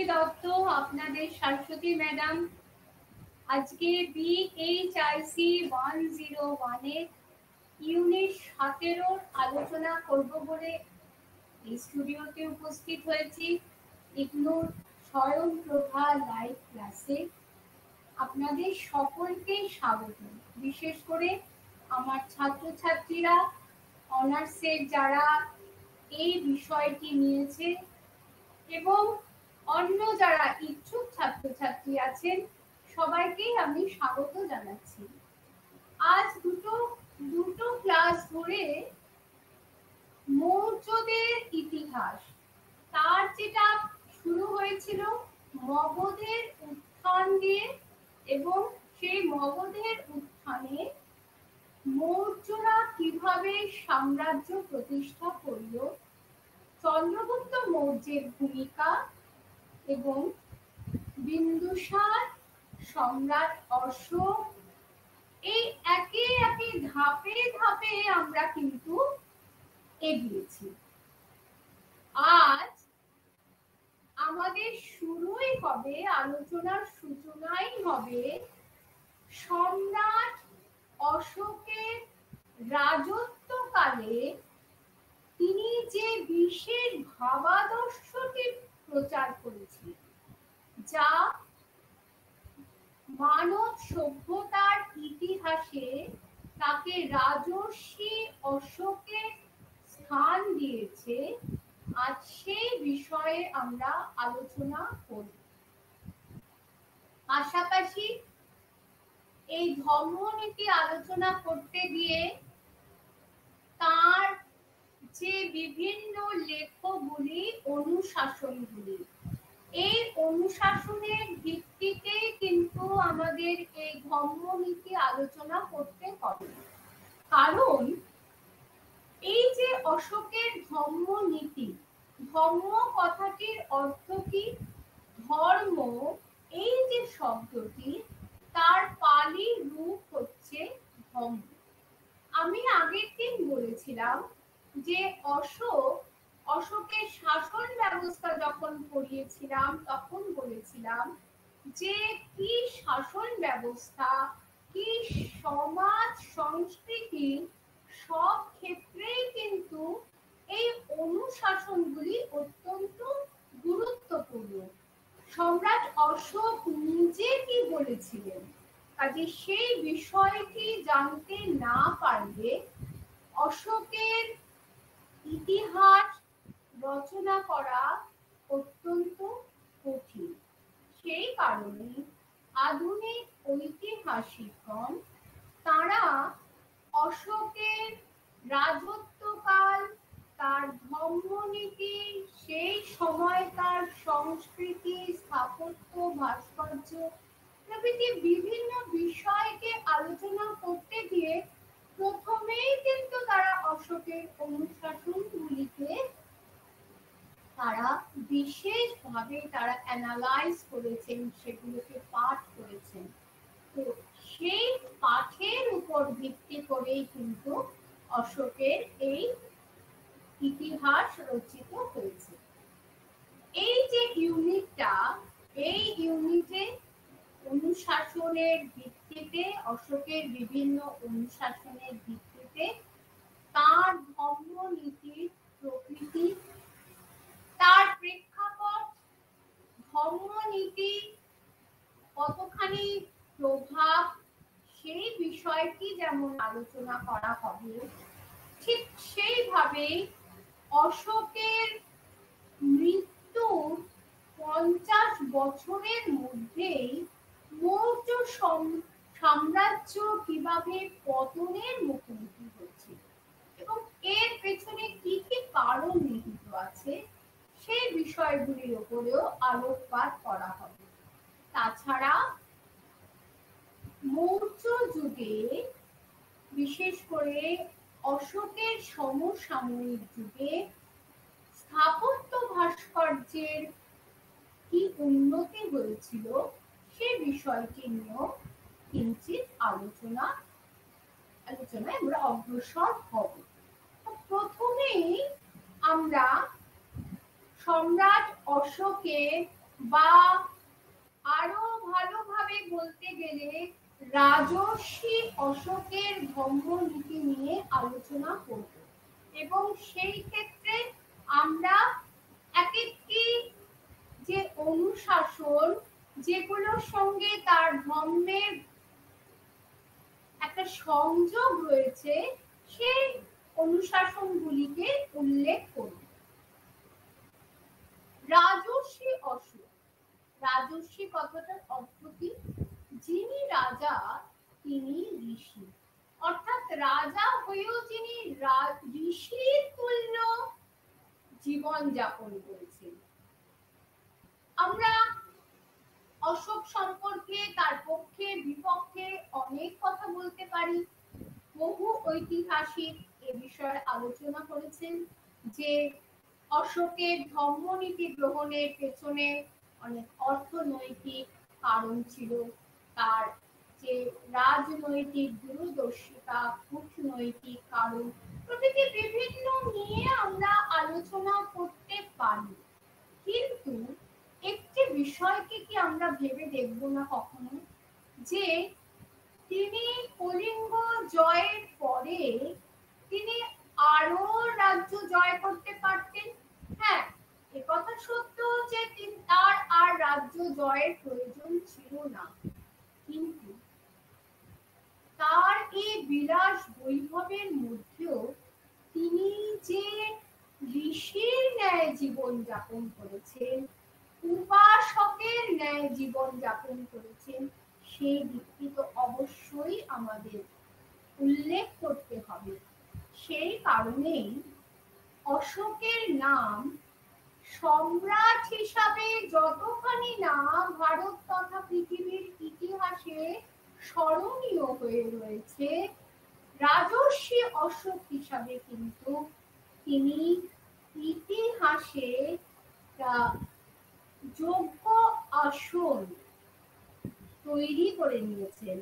দত্ত, আপনাদের শাশ্বতী ম্যাডাম। আজকে BHIC 101 এর ইউনিট 17 আলোচনা করব বলে এই স্টুডিওতে উপস্থিত হয়েছি ইগনোর স্বয়ংপ্রভা লাইভ ক্লাসে। আপনাদের সকলকে স্বাগত। বিশেষ করে আমার ছাত্রছাত্রীরা, অনার্সের যারা এই বিষয়টি নিয়েছে এবং অন্য যারা ইচ্ছুক ছাত্রছাত্রী আছেন, সবাইকেই আমি স্বাগত জানাচ্ছি। আজ দুটো ক্লাস ধরে মৌর্যদের ইতিহাস, তার যেটা শুরু হয়েছিল মগধের উত্থান দিয়ে, এবং সেই মগধের উত্থানে মৌর্যরা কিভাবে সাম্রাজ্য প্রতিষ্ঠা করল, চন্দ্রগুপ্ত মৌর্যের ভূমিকা এবং বিন্দুসার, সম্রাট অশোক, এই একে একে ধাপে ধাপে আমরা কিন্তু এগিয়েছি। আজ আমাদের শুরুই হবে, আলোচনার সূচনাই হবে সম্রাট অশোকের রাজত্বকালে তিনি যে বিশেষ ভাবাদর্শটি প্রচার করেছিলেন, যা মানব সভ্যতার ইতিহাসে তাকে রাজর্ষি অশোকের স্থান দিয়েছে। আজ সেই বিষয়ে আমরা আলোচনা করব। পাশাপাশি এই ধর্মনীতি আলোচনা করতে গিয়ে তার যে বিভিন্ন লেখগুলি, অনুশাসনগুলি, এই অনুশাসনের ভিত্তিতে কিন্তু আমাদের এই ধর্মনীতি আলোচনা করতে হবে। কারণ এই যে অশোকের ধর্মনীতি, ধর্ম কথাটির অর্থ কি? ধর্ম, এই যে শব্দটি, তার পালি রূপ হচ্ছে ধম্ম। আমি আগের দিন বলেছিলাম যে অশোকের শাসন ব্যবস্থা যখন পড়িয়েছিলাম, তখন বলেছিলাম যে কি শাসন ব্যবস্থা, কি সমাজ সংস্কৃতি, সব ক্ষেত্রেই কিন্তু এই অনুশাসনগুলি অত্যন্ত গুরুত্বপূর্ণ। সম্রাট অশোক নিজে কি বলেছিলেন, কাজে সেই বিষয়টি জানতে না পারলে অশোকের ইতিহাস রচনা করা অত্যন্ত কঠিন। সেই কারণে আধুনিক ঐতিহাসিকগণ তারা অশোকের রাজত্বকাল, তার ধর্মনীতি, সেই সময়কার সংস্কৃতি, স্থাপত্য, ভাস্কর্য প্রভৃতি বিভিন্ন বিষয়কে আলোচনা করতে গিয়ে প্রথমেই কিন্তু তারা অশোকের অনুশাসনগুলিকে তারা বিশেষভাবে তারা অ্যানালাইজ করেছেন, সেগুলোকে পাঠ করেছেন। তো সেই পাঠের উপর ভিত্তি করেই কিন্তু অশোকের এই ইতিহাস রচিত হয়েছে। এই যে ইউনিটটা, এই ইউনিটে অনুশাসনের ভিত্তিতে, অশোকের বিভিন্ন অনুশাসনের ভিত্তিতে তার ধর্মনীতির প্রকৃতি, তার প্রেক্ষাপট, ধর্মনীতি কতখানি প্রভাব, সেই বিষয়টি যেমন আলোচনা করা হবে, ঠিক সেইভাবেই অশোকের মৃত্যুর 50 বছরের মধ্যেই মৌর্য সাম্রাজ্য কিভাবে পতনের মুখোমুখি হচ্ছে এবং এর পেছনে কি কি কারণ নিহিত আছে, সেই বিষয়গুলির উপরেও আলোকপাত করা হবে। তাছাড়া মৌর্য যুগে, বিশেষ করে অশোকের সমসাময়িক যুগে স্থাপত্য ভাস্কর্যের কি উন্নতি হয়েছিল, সে বিষয়টি নিয়েও কিঞ্চিত আলোচনায় আমরা অগ্রসর হব। প্রথমেই আমরা সম্রাট অশোকের বা আরো ভালোভাবে বলতে গেলে রাজর্ষি অশোকের ধর্মনীতি নিয়ে আলোচনা করব এবং সেই ক্ষেত্রে আমরা এক একটি যে অনুশাসন যেগুলোর সঙ্গে তার ধর্মের একটা সংযোগ রয়েছে সেই অনুশাসনগুলিকে উল্লেখ করব। রাজর্ষি অশোক, রাজর্ষি কথাটার অর্থ কি? যিনি রাজা তিনি ঋষি, অর্থাৎ রাজা হয়েও যিনি ঋষির তুল্য জীবন যাপন করেছেন। আমরা অশোক সম্পর্কে তার পক্ষে বিপক্ষে অনেক কথা বলতে পারি। বহু ঐতিহাসিক এ বিষয়ে আলোচনা করেছেন যে অশোকের ধর্মনীতি গ্রহণের পেছনে অনেক অর্থনৈতিক কারণ ছিল, তার যে রাজনৈতিক দূরদর্শিতা, কূটনৈতিক কারণ, প্রভৃতি বিভিন্ন নিয়ে আমরা আলোচনা করতে পারি। কিন্তু একটি বিষয়কে কি আমরা ভেবে দেখব না কখনো, যে তিনি কলিঙ্গ জয়ের পরে তিনি আরো রাজ্য জয় করতে পারতেন। হ্যাঁ, একথা সত্য যে তার আর রাজ্য জয়ের প্রয়োজন ছিল না, কিন্তু তার এই বিলাস বৈভবের মধ্যেও তিনি যে ঋষির ন্যায় জীবন যাপন করেছেন, উপাসকের ন্যায় জীবন যাপন করেছেন, সেই দিকটি তো অবশ্যই আমাদের উল্লেখ করতে হবে। সেই কারণেই অশোকের নাম সম্রাট হিসাবে যতখানি না ভারত তথা পৃথিবীর ইতিহাসে স্মরণীয় হয়ে রয়েছে, রাজর্ষি অশোক হিসাবে কিন্তু তিনি ইতিহাসে যোগ্য আসন তৈরি করে নিয়েছেন।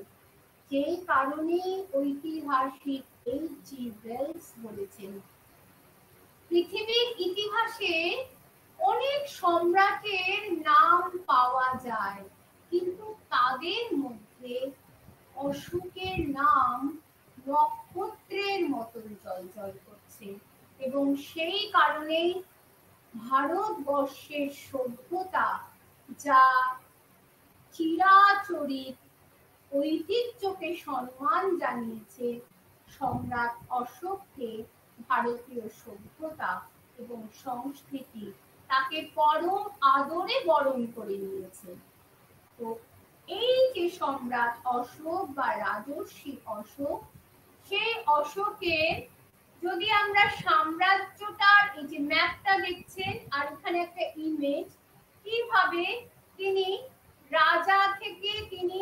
যেই কারণে ঐতিহাসিক এইচ.জি. ওয়েলস বলেছেন, পৃথিবীর ইতিহাসে অনেক সম্রাটের নাম পাওয়া যায়, কিন্তু তাদের মধ্যে অশোকের নাম নক্ষত্রের মতন জ্বলজ্বল করছে। এবং সেই কারণেই ভারতবর্ষের সভ্যতা যা চিরাচরিত ঐতিহ্যকে সম্মান জানিয়েছে, সম্রাট অশোককে ভারতীয় সভ্যতা এবং সংস্কৃতি তাকে পরম আদরে বরণ করে নিয়েছে। তো এই যে সম্রাট অশোক বা রাজর্ষি অশোক, সেই অশোকের যদি আমরা সাম্রাজ্যটার এই যে ম্যাপটা দেখছেন আর এখানে একটা ইমেজ, কিভাবে তিনি রাজা থেকে তিনি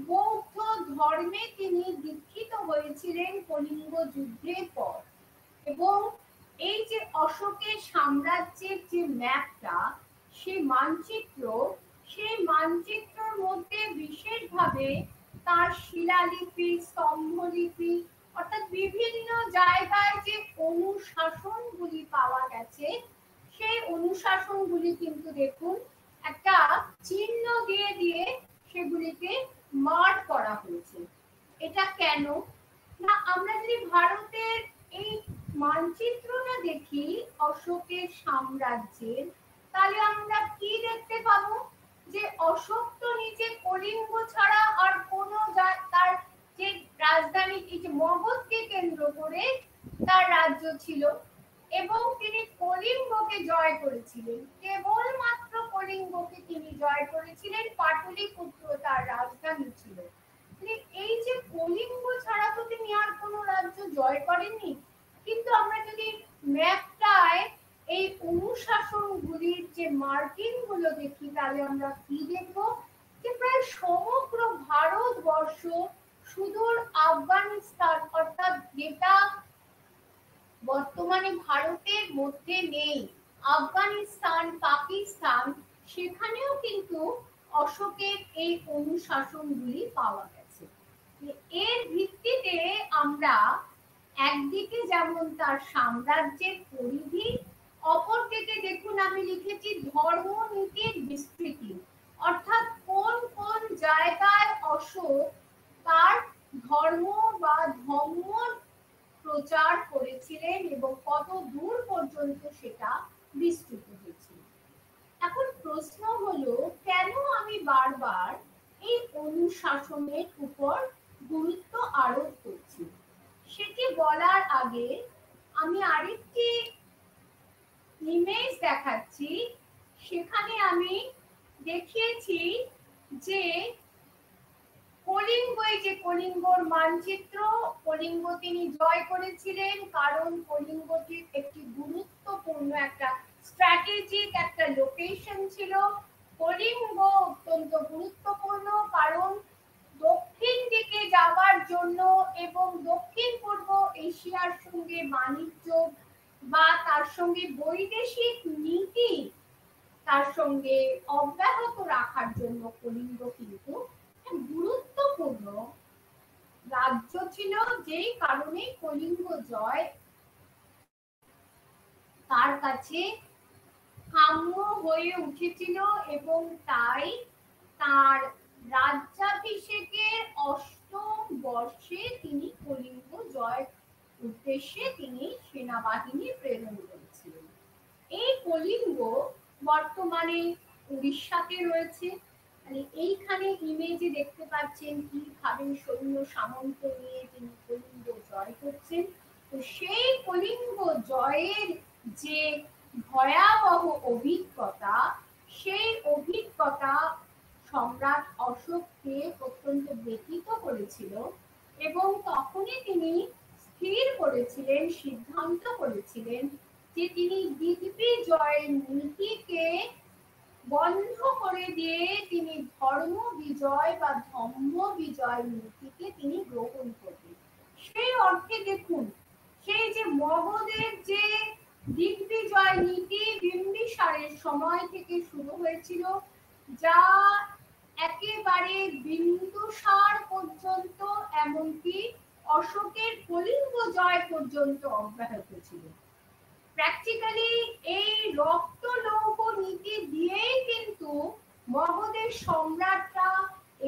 বৌদ্ধ ধর্মে তিনি দীক্ষিত হয়েছিলেন কলিঙ্গ যুদ্ধের পর। এবং এই যে অশোকের সাম্রাজ্যের যে ম্যাপটা, সেই মানচিত্র, সেই মানচিত্রের মধ্যে বিশেষভাবে তার শিলালিপি, স্তম্ভলিপি, অর্থাৎ বিভিন্ন জায়গায় যে অনুশাসনগুলি পাওয়া গেছে, সেই অনুশাসনগুলি কিন্তু দেখুন একটা চিহ্ন দিয়ে দিয়ে সেগুলিকে মার্ক করা হয়েছে। এটা কেন না, আমরা যদি ভারতের এই মানচিত্রটা দেখি অশোকের সাম্রাজ্যের, তাহলে আমরা কি দেখতে পাবো, যে অশোক তো নিজে কলিঙ্গ ছাড়া আর কোনো তার যে রাজধানী এই যে মগধকে কেন্দ্র করে তার রাজ্য ছিল, এবং তিনি কলিঙ্গকে জয় করেছিলেন, কেবলমাত্র কলিঙ্গকে তিনি জয় করেছিলেন, পাটলিপুত্র তার রাজধানী ছিল। এই যে কলিঙ্গ ছাড়া তো তিনি আর কোনো রাজ্য জয় করেননি। কিন্তু আমরা যদি ম্যাপটায় এই অনুশাসনগুলির যে মার্কিং গুলো দেখি, তাহলে আমরা কি দেখবো, যে প্রায় সমগ্র ভারতবর্ষ, সুদূর আফগানিস্তান, অর্থাৎ যেটা বর্তমানে ভারতের মধ্যে নেই, আফগানিস্তান, পাকিস্তান, সেখানেও কিন্তু অশোকের এই অনুশাসনগুলি পাওয়া গেছে। এর ভিত্তিতে আমরা একদিকে যেমন তার সাম্রাজ্যের পরিধি অপর দিকে দেখুন আমি লিখেছি ধর্মনীতির বিস্তৃতি, অর্থাৎ কোন কোন জায়গায় অশোক তার ধর্ম বা ধম্ম প্রচার করেছিলেন এবং কত দূর পর্যন্ত সেটা বিস্তৃত হয়েছিল। এখন প্রশ্ন হলো, কেন আমি বারবার এই অনুশাসনের উপর গুরুত্ব আরোপ করছি? সেটি বলার আগে আমি আরেকটি ইমেজ দেখাচ্ছি। সেখানে আমি দেখিয়েছি যে কলিঙ্গ, এই যে কলিঙ্গর মানচিত্র, কলিঙ্গ তিনি জয় করেছিলেন কারণ কলিঙ্গটির একটি গুরুত্বপূর্ণ একটা স্ট্র্যাটেজিক একটা লোকেশন ছিল। কলিঙ্গ অত্যন্ত গুরুত্বপূর্ণ কারণ দক্ষিণ দিকে যাওয়ার জন্য এবং দক্ষিণ পূর্ব এশিয়ার সঙ্গে বাণিজ্য বা তার সঙ্গে বৈদেশিক নীতি তার সঙ্গে অব্যাহত রাখার জন্য কলিঙ্গ কিন্তু গুরুত্বপূর্ণ রাজ্য ছিল, যেই কারণে কলিঙ্গ জয় তার কাছে কাম্য হয়ে উঠেছিল এবং তাই তার রাজ্যাভিষেকের অষ্টম বর্ষে তিনি কলিঙ্গ জয় উদ্দেশ্যে তিনি সেনাবাহিনী প্রেরণ করেছিলেন। এই কলিঙ্গ বর্তমানে উড়িষ্যাতে রয়েছে। এইখানে ইমেজে দেখতে পাচ্ছেন কিভাবে সৈন্য সামন্ত নিয়ে তিনি কলিঙ্গ জয় করছেন। তো সেই কলিঙ্গ জয়ের যে ভয়াবহ অভিজ্ঞতা, সেই অভিজ্ঞতা সম্রাট অশোককে অত্যন্ত ব্যথিত করেছিল এবং তখনই তিনি স্থির করেছিলেন, সিদ্ধান্ত করেছিলেন যে তিনি দিগ্বিজয়ের নীতিকে বন্ধ করে দিয়ে তিনি ধর্ম বিজয় বা ধম্ম বিজয় নীতিকে তিনি গ্রহণ করবেন। সেই অর্থে দেখুন, সেই যে মগধের যে দিগ্বিজয় নীতি বিম্বিসারের সময় থেকে শুরু হয়েছিল, যা একেবারে বিন্দুসার পর্যন্ত এমনকি অশোকের কলিঙ্গ জয় পর্যন্ত অব্যাহত ছিল। প্র্যাকটিক্যালি এই রক্ত লৌহ নীতি দিয়েই কিন্তু মগধের সম্রাটরা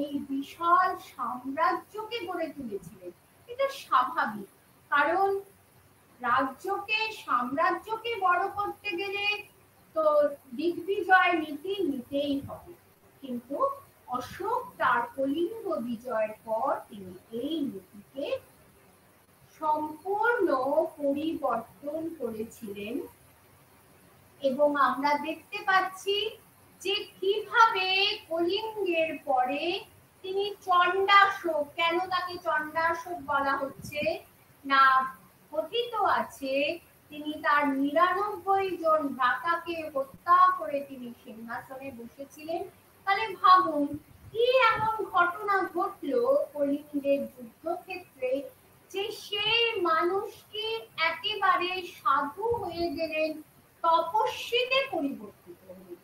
এই বিশাল সাম্রাজ্যকে গড়ে তুলেছিলেন। এটা স্বাভাবিক, কারণ রাজ্যকে সাম্রাজ্যকে বড় করতে গেলে তো দিগ্বিজয় নীতি নিতেই হবে। কিন্তু অশোক তার কলিঙ্গ বিজয়ের পর তিনি এই নীতিকে সম্পূর্ণ পরিবর্তন করেছিলেন এবং আমরা দেখতে পাচ্ছি যে কিভাবে কলিঙ্গের পরে তিনি চণ্ডাশোক, কেন তাকে চণ্ডাশোক বলা হচ্ছে না, কথিত আছে তিনি তার ৯৯ জন ভ্রাতাকে হত্যা করে তিনি সিংহাসনে বসেছিলেন। তাহলে ভাবুন কি এমন ঘটনা ঘটলো কলিঙ্গের যুদ্ধক্ষেত্রে যে সেই মানুষটি একেবারে সাধু হয়ে গেলেন, তপস্বীতে পরিবর্তিত হলেন।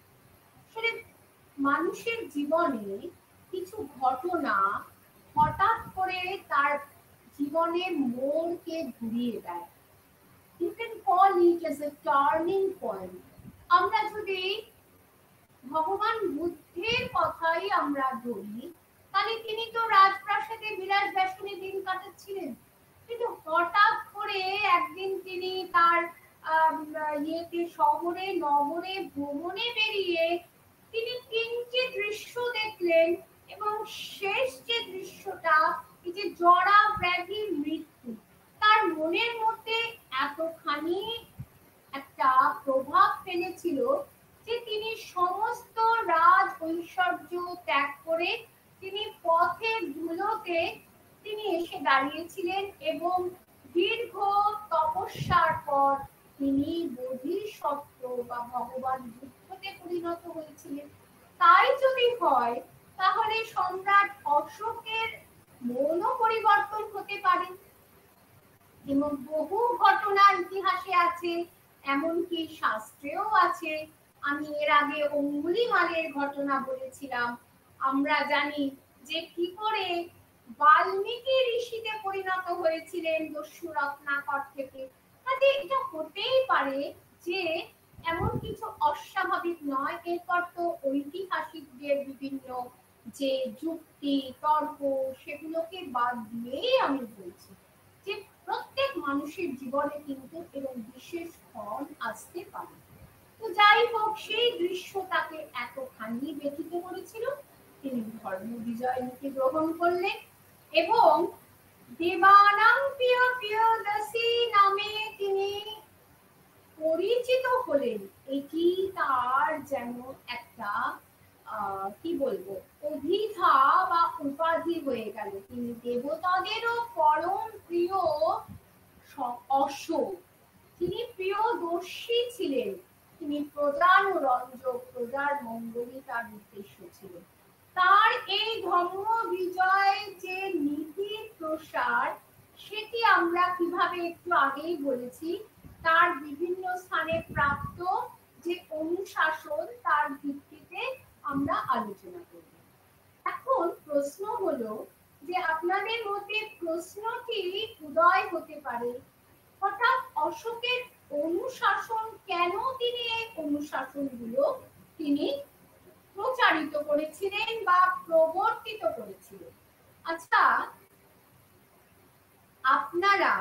আসলে মানুষের জীবনে কিছু ঘটনা হঠাৎ করে তার জীবনের মোড়কে ঘুরিয়ে দেয়। You can call it as a turning point. আমরা যদি ভগবান বুদ্ধের কথাই আমরা ধরি, তাহলে তিনি তো রাজপ্রাসাদে বিলাস ব্যসনে দিন কাটাচ্ছিলেন, কিন্তু হঠাৎ করে একদিন তিনি তার শহরে নগরে ভ্রমণে বেরিয়ে তিনি তিনটি দৃশ্য দেখলেন এবং শেষ যে দৃশ্যটা, এই যে জরা ব্যাধির মৃত্যু, তার মনের মধ্যে এতখানি একটা প্রভাব ফেলেছিল যে তিনি সমস্ত রাজ ঐশ্বর্য ত্যাগ করে তিনি পথের ধুলোতে তিনি এসে দাঁড়িয়েছিলেন এবং দীর্ঘ তপস্যার পর তিনি বোধিসত্ত্ব বা ভগবান বুদ্ধতে পরিণত হয়েছিলেন। তাই যদি হয় তাহলে সম্রাট অশোকের মনও পরিবর্তন হতে পারে এবং বহু ঘটনা ইতিহাসে আছে, এমনকি শাস্ত্রেও আছে। আমি এর আগে অঙ্গুলিমালের ঘটনা বলেছিলাম। আমরা জানি যে কি করে বাল্মীকি ঋষিতে পরিণত হয়েছিলেন দস্যু রত্নাকর থেকে। কাজে এটা হতেই পারে যে এমন কিছু অস্বাভাবিক নয়। এরপর তো ঐতিহাসিকদের বিভিন্ন যে যুক্তি তর্ক সেগুলোকে বাদ দিয়েই আমি বলছি যে প্রত্যেক মানুষের জীবনে কিন্তু এরকম বিশেষ ক্ষণ আসতে পারে। তো যাই হোক, সেই দৃশ্য তাকে এতখানি ব্যথিত করেছিল, তিনি ধর্ম বিজয় নীতি গ্রহণ করলেন এবং দেবানাং প্রিয় প্রিয়দসী নামে তিনি পরিচিত হলেন। এটি তার যেন একটা কি বলবো অভিধা বা উপাধি হয়ে গেল। তিনি দেবতাদেরও পরম প্রিয় অশোক, তিনি প্রিয়দর্শী ছিলেন, তিনি প্রজানুরঞ্জক, প্রজার মঙ্গলই তার উদ্দেশ্য ছিল। তার এই ধর্ম বিজয় যে নীতির প্রসার, সেটি আমরা কিভাবে একটু আগেই বলেছি, তার বিভিন্ন স্থানে প্রাপ্ত যে অনুশাসন তার ভিত্তিতে আমরা আলোচনা করব। এখন প্রশ্ন হলো যে আপনাদের মধ্যে প্রশ্নটি উদয় হতে পারে, হঠাৎ অশোকের অনুশাসন কেন, তিনি এই অনুশাসনগুলো তিনি প্রচারিত করেছিলেন বা প্রবর্তিত করেছিলেন। আচ্ছা, আপনারা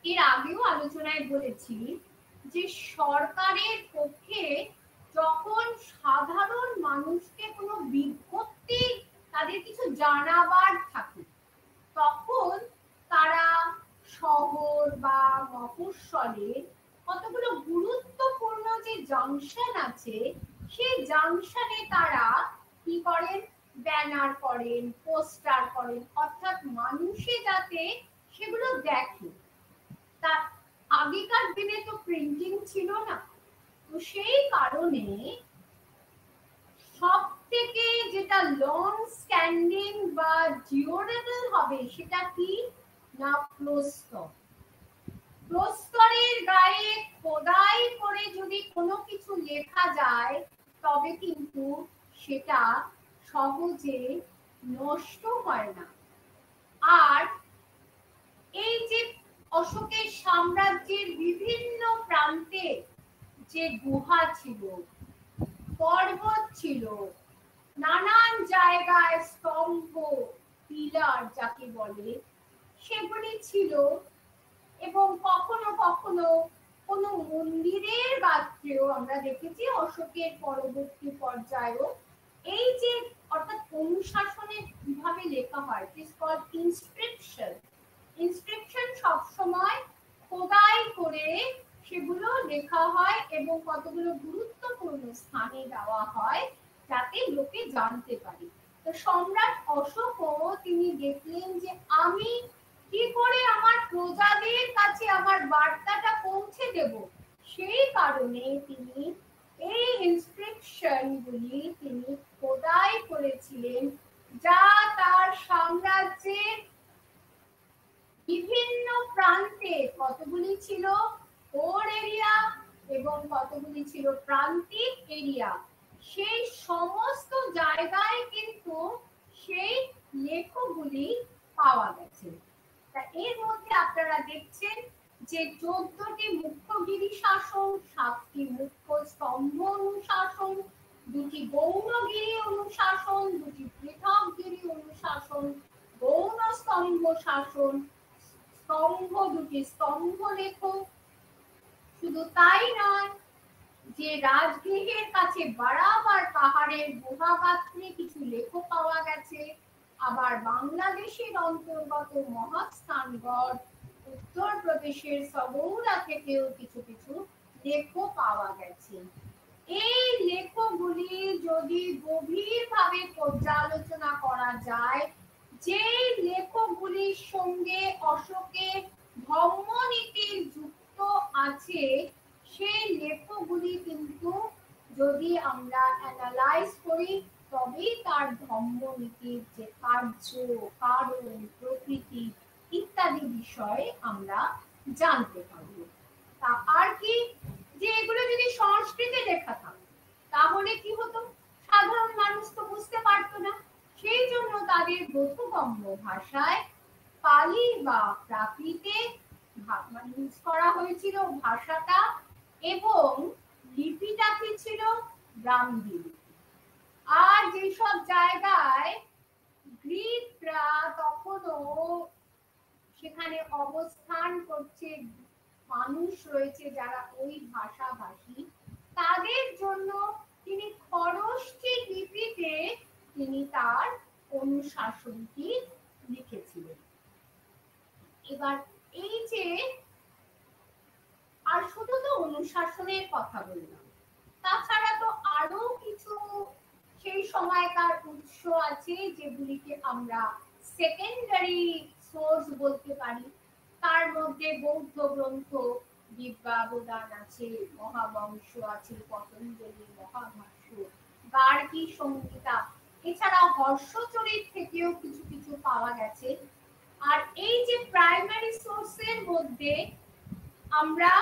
এর আগেও আলোচনায় বলেছি যে সরকারের পক্ষে যখন সাধারণ মানুষকে কোনো বিজ্ঞপ্তি তাদের কিছু জানাবার থাকে, তখন তারা শহর বা মফস্বলের কতগুলো গুরুত্বপূর্ণ যে জাংশন আছে, সেই জাংশনে তারা কি করেন, ব্যানার করেন, পোস্টার করেন, অর্থাৎ মানুষে যাতে সেগুলো দেখে। তা আগেকার দিনে তো প্রিন্টিং ছিল না, তো সেই কারণে সব থেকে যেটা লং স্ট্যান্ডিং বা ডিউরেবল হবে সেটা কি না, প্রস্তর। প্রস্তরের গায়ে খোদাই করে যদি কোনো কিছু লেখা যায় তবে কিন্তু সেটা সহজে নষ্ট হয় না। আর এই যে অশোকের সাম্রাজ্যের বিভিন্ন প্রান্তে যে গুহা ছিল, পর্বত ছিল, নানান জায়গায় স্তম্ভ, পিলার যাকে বলে, সেগুলি ছিল এবং কখনো কখনো কোনো মন্দিরের গাত্রেও আমরা দেখেছি অশোকের পরবর্তী পর্যায়েও এই যে অর্থাৎ অনুশাসনে কিভাবে লেখা হয়, it is called inscription. Inscription সবসময় খোদাই করে সেগুলো লেখা হয় এবং কতগুলো গুরুত্বপূর্ণ স্থানে দেওয়া হয় যাতে লোকে জানতে পারে। তো সম্রাট অশোকও তিনি দেখলেন যে আমি কি করে আমার প্রজাদের কাছে আমার বার্তাটা পৌঁছে দেব, সেই কারণে তিনি এই ইনস্ক্রিপশনগুলি তিনি খোদাই করেছিলেন, যা তার সাম্রাজ্যের বিভিন্ন প্রান্তে কতগুলি ছিল কোর এরিয়া এবং কতগুলি ছিল প্রান্তিক এরিয়া, সেই সমস্ত জায়গায় কিন্তু সেই লেখগুলি পাওয়া গেছে। তা এর মধ্যে আপনারা দেখছেন যে 14টি মুখ্য গিরি শাসন, 7টি মুখ্য স্তম্ভ অনুশাসন, 2টি গৌণগিরি অনুশাসন, 2টি পৃথক গিরি অনুশাসন, গৌণ স্তম্ভ শাসন, স্তম্ভ 2টি স্তম্ভ লেখ। শুধু তাই নয়, যে রাজগৃহের কাছে বারাবার পাহাড়ের গুহা গাত্রে কিছু লেখ পাওয়া গেছে, আবার বাংলাদেশের অন্তর্গত মহাস্থানগড়, উত্তরপ্রদেশের সগৌড়া থেকেও কিছু কিছু লেখ পাওয়া গেছে। এই লেখগুলি যদি গভীরভাবে পর্যালোচনা করা যায়, যে লেখগুলির সঙ্গে অশোকের ধর্মনীতির যুক্ত আছে, সেই লেখগুলি কিন্তু যদি আমরা অ্যানালাইজ করি তবেই তার ধর্মনীতির যে কার্য, কারণ, প্রকৃতি ইত্যাদি বিষয়ে আমরা জানতে পারব। তা আর কি, যে এগুলো যদি সংস্কৃতে লেখা থাকতো তাহলে কি হতো, সাধারণ মানুষ তো বুঝতে পারতো না। সেই জন্য তাদের বোধগম্য ভাষায় পালি বা প্রাকৃতে ইউজ করা হয়েছিল ভাষাটা, এবং লিপিটা কি ছিল? ব্রাহ্মী লিপি। আর যেসব জায়গায় গ্রিকরা তখনও সেখানে অবস্থান করছে, মানুষ রয়েছে যারা ওই ভাষাভাষী, তাদের জন্য তিনি খরোষ্ঠী লিপিতে তিনি তার অনুশাসনটি লিখেছিলেন। এবার এই যে, আর শুধু তো অনুশাসনের কথা বললাম, তাছাড়া তো আরো কিছু সেই সময়কার উৎস আছে যেগুলিকে আমরা সেকেন্ডারি সোর্স বলতে পারি। তার মধ্যে বৌদ্ধ গ্রন্থ দিব্যাবদান আছে, মহাবংশ আছে, পতঞ্জলি মহাভাষ্য, গার্গী সংহিতা, এছাড়া হর্ষচরিত থেকেও কিছু কিছু পাওয়া গেছে। আর এই যে প্রাইমারি সোর্সের মধ্যে আমরা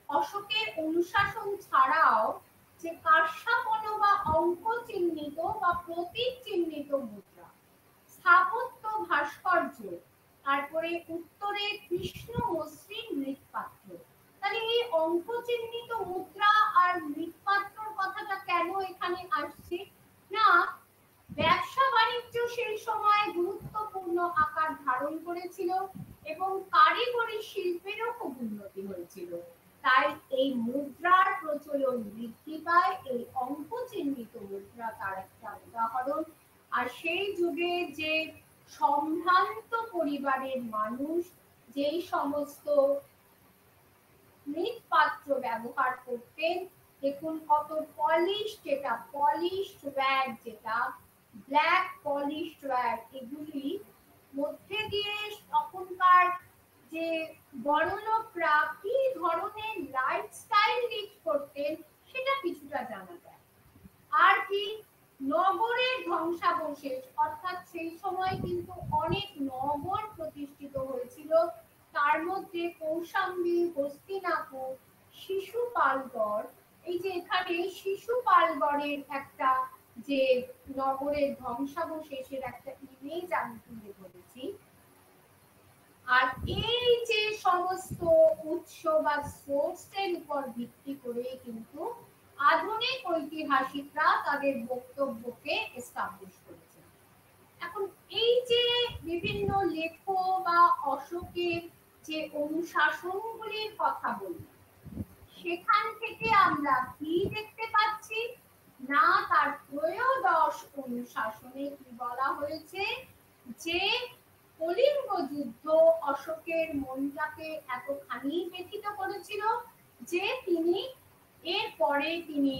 অশোকের অনুশাসন ছাড়াও যে কার্ষাপন বা অঙ্ক চিহ্নিত বা প্রতীক চিহ্নিত মুদ্রা, স্থাপত্য ভাস্কর্য, তারপরে উত্তরে কৃষ্ণ মসৃণ মৃৎপাত্র। তাহলে এই অঙ্ক চিহ্নিত মুদ্রা আর মৃৎপাত্রর কথাটা কেন এখানে আসছে? না, ব্যবসা বাণিজ্য সেই সময় গুরুত্বপূর্ণ আকার ধারণ করেছিল এবং কারিগরি শিল্পেরও খুব উন্নতি হয়েছিল। তাই এই মুদ্রার প্রচলন বৃদ্ধি পায়। এই অঙ্ক চিহ্নিত মুদ্রা তার একটা উদাহরণ। আর সেই যুগে যে সম্ভ্রান্ত পরিবারের মানুষ যেই সমস্ত মৃৎপাত্র ব্যবহার করতেন, দেখুন কত পলিশ, যেটা পলিশ ওয়্যার, যেটা ব্ল্যাক পলিশ ওয়্যার, এগুলি মধ্যে দিয়ে তখনকার যে বড়লোকরা কি ধরনের লাইফস্টাইল লিড করতেন সেটা কিছুটা জানা যায়। আর কি, নগরের ধ্বংসাবশেষ, অর্থাৎ সেই সময় কিন্তু অনেক নগর প্রতিষ্ঠিত হয়েছিল। তার মধ্যে কৌশাম্বী, হস্তিনাপুর, শিশুপালগড়, এই যে এখানে শিশুপালগড়ের একটা যে নগরের ধ্বংসাবশেষের একটা ইমেজ আমি তুলে ধরেছি। আর এই যে সমস্ত উৎস বা সোর্সের উপর ভিত্তি করে কিন্তু আধুনিক ঐতিহাসিকরা তাদের বক্তব্যকে এস্টাবলিশ করেছেন। এখন এই যে বিভিন্ন লেখ বা অশোকের যে অনুশাসনগুলির কথা বলি, সেখান থেকে আমরা কি দেখতে পাচ্ছি? না, তার ত্রয়োদশ অনুশাসনে কি বলা হয়েছে? যে কলিঙ্গ যুদ্ধ অশোকের মনটাকে এতখানি ব্যথিত করেছিল যে তিনি এরপরে তিনি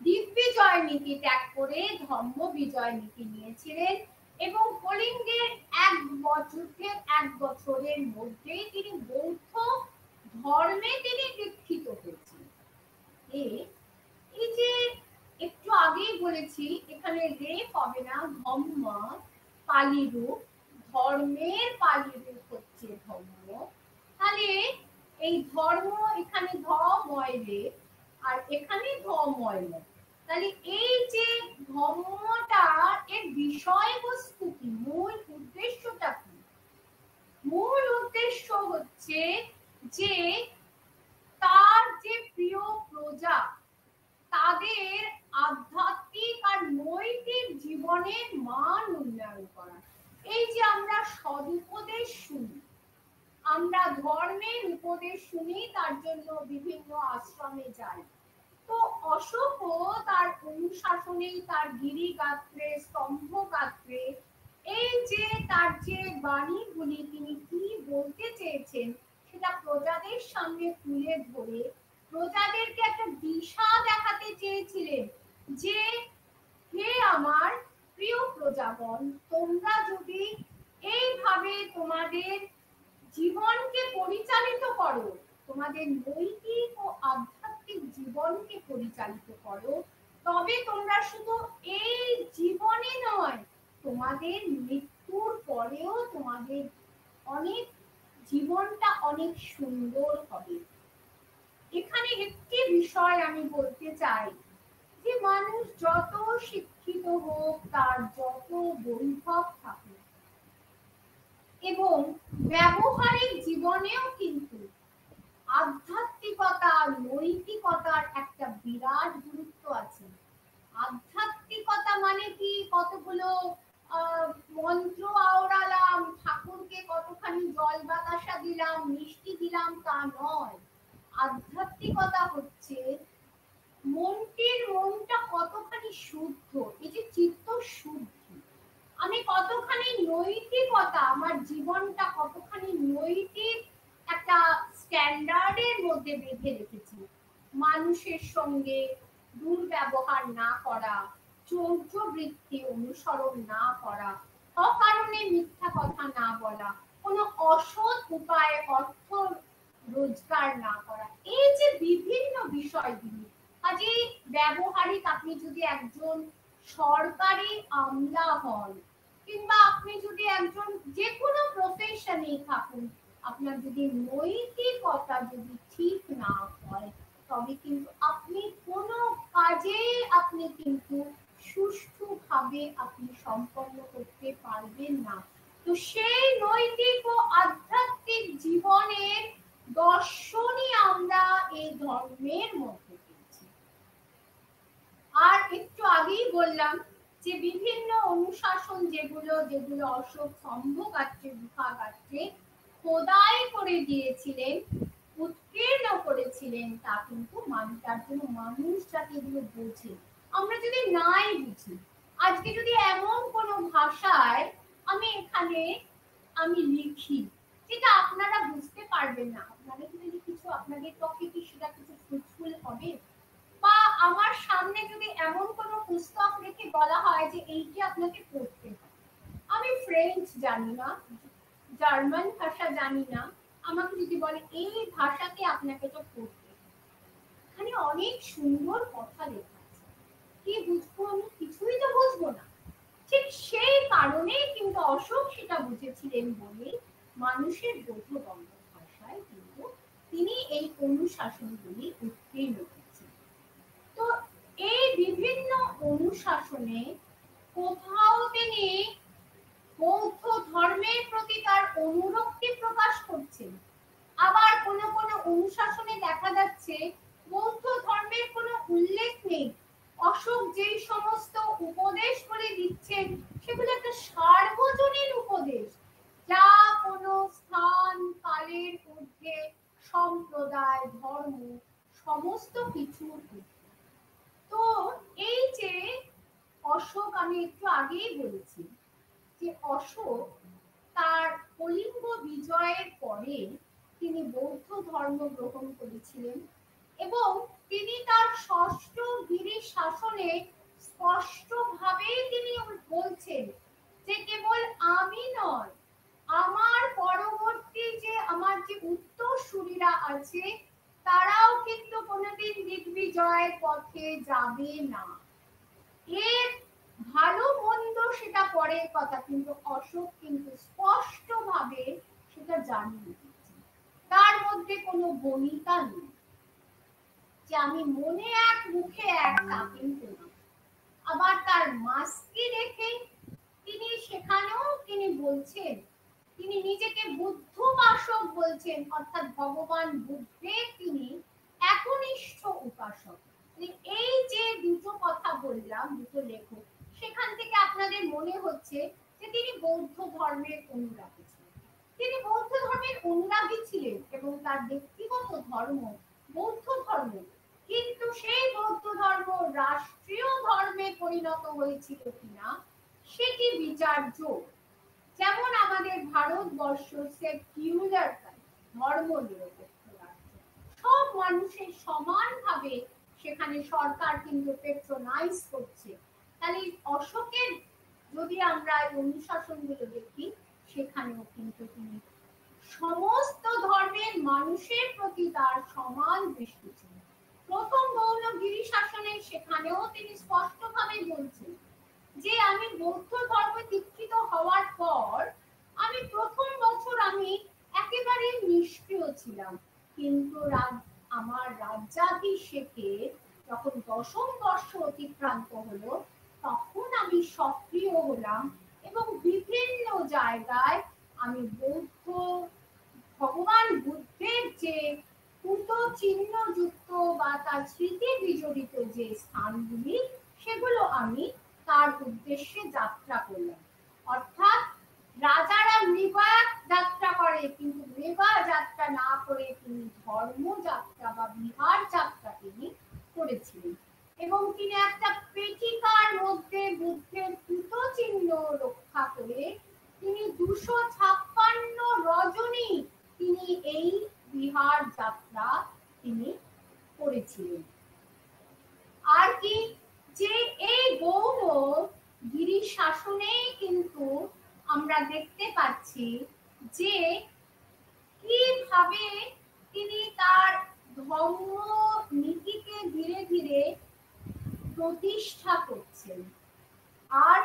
দিগ্বিজয় নীতি ত্যাগ করে ধর্ম বিজয় নীতি নিয়েছিলেন এবং কলিঙ্গের যুদ্ধের 1 বছরের মধ্যেই তিনি বৌদ্ধ ধর্মে তিনি দীক্ষিত হয়েছিলেন। এই যে একটু আগেই বলেছি, এখানে রেফ হবে না, ধম্ম পালি রূপ, ধর্মের পালি রূপ হচ্ছে ধর্ম। তাহলে এই ধর্ম এখানে ধময় রে, আর এখানে ধময় রে। তাহলে এই যে ধর্মটা, এর বিষয়বস্তু কি, মূল উদ্দেশ্যটা কি? মূল উদ্দেশ্য হচ্ছে যে তার যে প্রিয় প্রজা, তাদের আধ্যাত্মিক আর নৈতিক জীবনের মান উন্নয়ন করা। এই যে আমরা সদুপদেশ শুনি, আমরা ধর্মের উপদেশ শুনি, তার জন্য বিভিন্ন আশ্রমে যাই। তো অশোকও তার অনুশাসনেই, তার গিরিগাত্রে, স্তম্ভগাত্রে, এই যে তার যে বাণীগুলি তিনি কি বলতে চেয়েছেন সেটা প্রজাদের সামনে তুলে ধরে প্রজাদেরকে একটা দিশা দেখাতে চেয়েছিলেন যে হে আমার প্রিয় প্রজাগণ, তোমরা যদি এইভাবে তোমাদের জীবনকে পরিচালিত করো, তোমাদের নৈতিক ও আধ্যাত্মিক জীবনকে পরিচালিত করো, তবে তোমরা শুধু এই জীবনে নয়, তোমাদের মৃত্যুর পরেও তোমাদের অনেক জীবনটা অনেক সুন্দর হবে। এখানে একটি বিষয় আমি বলতে চাই যে মানুষ যত শিক্ষিত হোক, তার যত বৈভব থাকুক এবং ব্যবহারিক জীবনেও কিন্তু আধ্যাত্মিকতা নৈতিকতার একটা বিরাট গুরুত্ব আছে। আধ্যাত্মিকতা মানে কি কতগুলো মন্ত্র আওড়ালাম, ঠাকুরকে কতখানি জল বাতাসা দিলাম, মিষ্টি দিলাম, তা নয়। আধ্যাত্মিকতা হচ্ছে মনটা কতখানি শুদ্ধ, এই যে চিত্ত শুদ্ধি, আমি কতখানি নৈতিকতা, আমার জীবনটা কতখানি নৈতিক একটা স্ট্যান্ডার্ডের মধ্যে বেঁধে রেখেছি। মানুষের সঙ্গে দুর্ব্যবহার না করা, চৌর্যবৃত্তি অনুসরণ না করা, অকারণে মিথ্যা কথা না বলা, কোনো অসৎ উপায়ে অর্থ রোজগার না করা, এই যে বিভিন্ন বিষয়গুলি। কাজেই ব্যবহারিক, আপনি যদি একজন সরকারি আমলা হন কিংবা আপনি যদি একজন যে কোনো প্রফেশনেই থাকুন, আপনার যদি নৈতিকতা যদি ঠিক না হয়, তবে কিন্তু আপনি কোনো কাজে আপনি কিন্তু সুষ্ঠুভাবে আপনি সম্পন্ন করতে পারবেন না। তো সেই নৈতিক ও আধ্যাত্মিক জীবনের দর্শনই আমরা এই ধর্মের মধ্যে পেয়েছি। আর একটু আগেই বললাম যে বিভিন্ন অনুশাসন যেগুলো যেগুলো অশোক স্তম্ভগাত্রে গুহাগাত্রে খোদাই করে দিয়েছিলেন, উৎকীর্ণ করেছিলেন, তা কিন্তু তার জন্য মানুষ যাতে এগুলো বোঝে। আমরা যদি নাই বুঝি, আজকে যদি এমন কোনো ভাষায় আমি এখানে আমি লিখি যেটা আপনারা বুঝতে পারবেন না, আপনারা যদি কিছু আপনাদের পক্ষে কি সেটা কিছু ফ্রুটফুল হবে? বা আমার সামনে যদি এমন কোনো পুস্তক রেখে বলা হয় যে এইটি আপনাকে পড়তে হবে, আমি ফ্রেঞ্চ জানি না, জার্মান ভাষা জানি না, আমাকে যদি বলে এই ভাষাকে আপনাকে তো পড়তে হবে, এখানে অনেক সুন্দর কথা লেখা আছে, কি বুঝবো আমি? কিছুই তো বুঝবো না। ঠিক সেই কারণেই কিন্তু অশোক সেটা বুঝেছিলেন বলে মানুষের বোধগম্য ভাষায় কিন্তু তিনি এই অনুশাসনগুলি উৎকীর্ণ করেছেন। তো এই বিভিন্ন অনুশাসনে কোথাও তিনি বৌদ্ধ ধর্মের প্রতি তার অনুরক্তি প্রকাশ করছেন, আবার কোন কোন অনুশাসনে দেখা যাচ্ছে বৌদ্ধ ধর্মের কোনো উল্লেখ নেই। অশোক যেই সমস্ত উপদেশগুলি দিচ্ছেন সেগুলো একটা সার্বজনীন উপদেশ, যা কোনো স্থান কালের ঊর্ধ্বে, সম্প্রদায় ধর্ম সমস্ত কিছুর ঊর্ধ্বে। তো এই যে অশোক, আমি একটু আগেই বলেছি যে অশোক তার কলিঙ্গ বিজয়ের পরে তিনি বৌদ্ধ ধর্ম গ্রহণ করেছিলেন এবং তিনি তার ষষ্ঠ গিরি শাসনে স্পষ্টভাবে তিনি বলছেন যে কেবল আমি নয়, আমার পরবর্তী যে আমার যে উত্তরসূরিরা আছে তারাও কিন্তু কোনোদিন দিগ্বিজয়ের পথে যাবে না। এর ভালো মন্দ সেটা পরের কথা, কিন্তু অশোক কিন্তু স্পষ্টভাবে সেটা জানিয়ে দিচ্ছে। তার মধ্যে কোনো বনিতা নেই যে আমি মনে এক মুখে এক, তা কিন্তু না। আবার তার মাস্কি রেখে তিনি সেখানেও তিনি বলছেন, তিনি নিজেকে বুদ্ধোপাসক বলছেন, অর্থাৎ ভগবান বুদ্ধের তিনি একনিষ্ঠ উপাসক। এই যে দুটো কথা বললাম, দুটো লেখক, সেখান থেকে আপনাদের মনে হচ্ছে যে তিনি বৌদ্ধ ধর্মের অনুরাগী ছিলেন। তিনি বৌদ্ধ ধর্মের অনুরাগী ছিলেন এবং তার ব্যক্তিগত ধর্ম বৌদ্ধ ধর্ম, কিন্তু সেই বৌদ্ধ ধর্ম রাষ্ট্রীয় ধর্মে পরিণত হয়েছিল কিনা সেটি বিচার্য। যেমন আমাদের ভারতবর্ষ সেকুলার ধর্ম নিরপেক্ষ রাষ্ট্র, সব মানুষের সমানভাবে সেখানে সরকার কিন্তু পেট্রোনাইজ করছে। তাহলে অশোকের যদি আমরা অনুশাসনগুলো দেখি, সেখানেও কিন্তু তিনি সমস্ত ধর্মের মানুষের প্রতি তার সমান দৃষ্টি ছিল। প্রথম গৌড়গিরি শাসনে সেখানেও তিনি স্পষ্টভাবে বলছেন যে আমি বৌদ্ধ ধর্মে দীক্ষিত হওয়ার পর আমি প্রথম বছর আমি একেবারে নিষ্ক্রিয় ছিলাম, কিন্তু আমার রাজ্যাভিষেকে যখন 10ম বর্ষ অতিক্রান্ত হলো তখন আমি সক্রিয় হলাম এবং বিভিন্ন জায়গায় আমি বৌদ্ধ ভগবান বুদ্ধের যে পূত চিহ্ন যুক্ত বা তার স্মৃতি বিজড়িত যে স্থানগুলি, সেগুলো আমি তার উদ্দেশ্যে যাত্রা করলাম। অর্থাৎ রাজারা মৃগয়া যাত্রা করে, কিন্তু মৃগয়া যাত্রা না করে তিনি ধর্মযাত্রা বা বিহার যাত্রা তিনি করেছিলেন। এবং তিনি একটা পেটিকার মধ্যে বুদ্ধের পূত চিহ্ন রক্ষা করে তিনি 256 রজনী তিনি এই বিহার যাত্রা তিনি করেছিলেন। আর কি, যে এই গৌণ গিরি শাসনে কিন্তু আমরা দেখতে পাচ্ছি যে কিভাবে তিনি তার ধর্ম নীতিকে ধীরে ধীরে প্রতিষ্ঠা করছেন। আর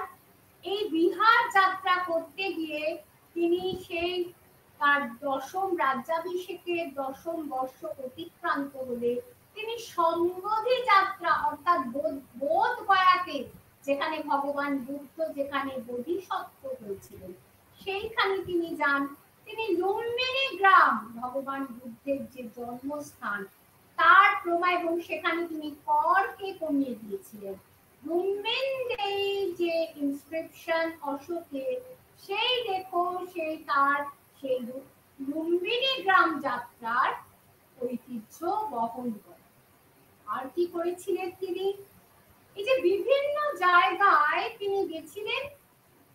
এই বিহার যাত্রা করতে গিয়ে তিনি সেই তার 10ম রাজ্যাভিষেকের 10ম বর্ষ অতিক্রান্ত হলে তিনি সম্বোধি যাত্রা অর্থাৎ বোধগয়াতে, যেখানে ভগবান বুদ্ধ যেখানে বোধিসত্ত্ব হয়েছিলেন, সেইখানে তিনি যান। তিনি লুম্বিনী গ্রাম, ভগবান বুদ্ধের যে জন্মস্থান, তার প্রমাণ, এবং সেখানে তিনি করকে কমিয়ে দিয়েছিলেন। লুম্বিনী যে ইনস্ক্রিপশন অশোকের, সেই দেখো সেই তার সেই লুম্বিনী গ্রাম যাত্রার ঐতিহ্য বহন করে। আর কি করেছিলেন তিনি, এই যে বিভিন্ন জায়গায় তিনি গেছিলেন,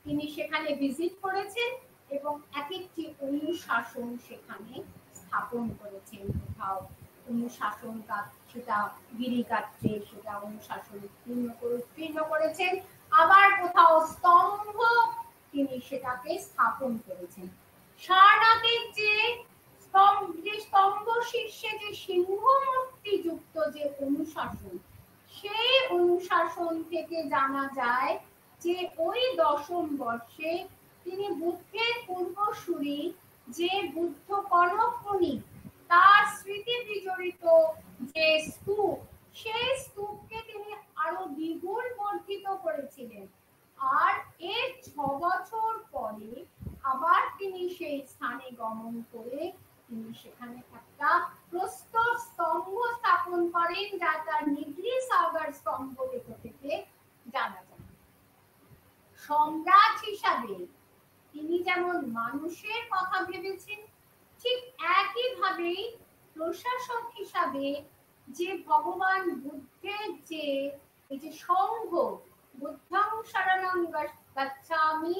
তিনি সেখানে ভিজিট করেছেন এবং এক একটি অনুশাসন সেখানে স্থাপন করেছেন। কোথাও অনুশাসন সেটা গিরিগাত্রে সেটা অনুশাসন উত্তীর্ণ করেছেন, আবার কোথাও স্তম্ভ তিনি সেটাকে স্থাপন করেছেন। সারনাথের যে স্তম্ভ শীর্ষে যে সিংহমূর্তি যুক্ত যে অনুশাসন, সেই অনুশাসন থেকে জানা যায় যে ওই 10ম বর্ষে তিনি বুদ্ধের পূর্বসূরি যে বুদ্ধ কনক মুনি, তার স্মৃতি বিজড়িত যে স্তূপ, সেই স্তূপকে তিনি আরো দ্বিগুণ বর্ধিত করেছিলেন। আর এর 6 বছর পরে আবার তিনি সেই স্থানে গমন করে তিনি সেখানে একটা প্রস্তর স্তম্ভ স্থাপন করেন, যা তার নিগ্রি সাগর স্তম্ভ থেকে জানা যায়। সম্রাট হিসাবে তিনি যেমন মানুষের কথা ভেবেছেন, ঠিক একইভাবে প্রশাসক হিসাবে যে ভগবান বুদ্ধের যে এই যে সংঘ, বুদ্ধং শরণং গচ্ছামি,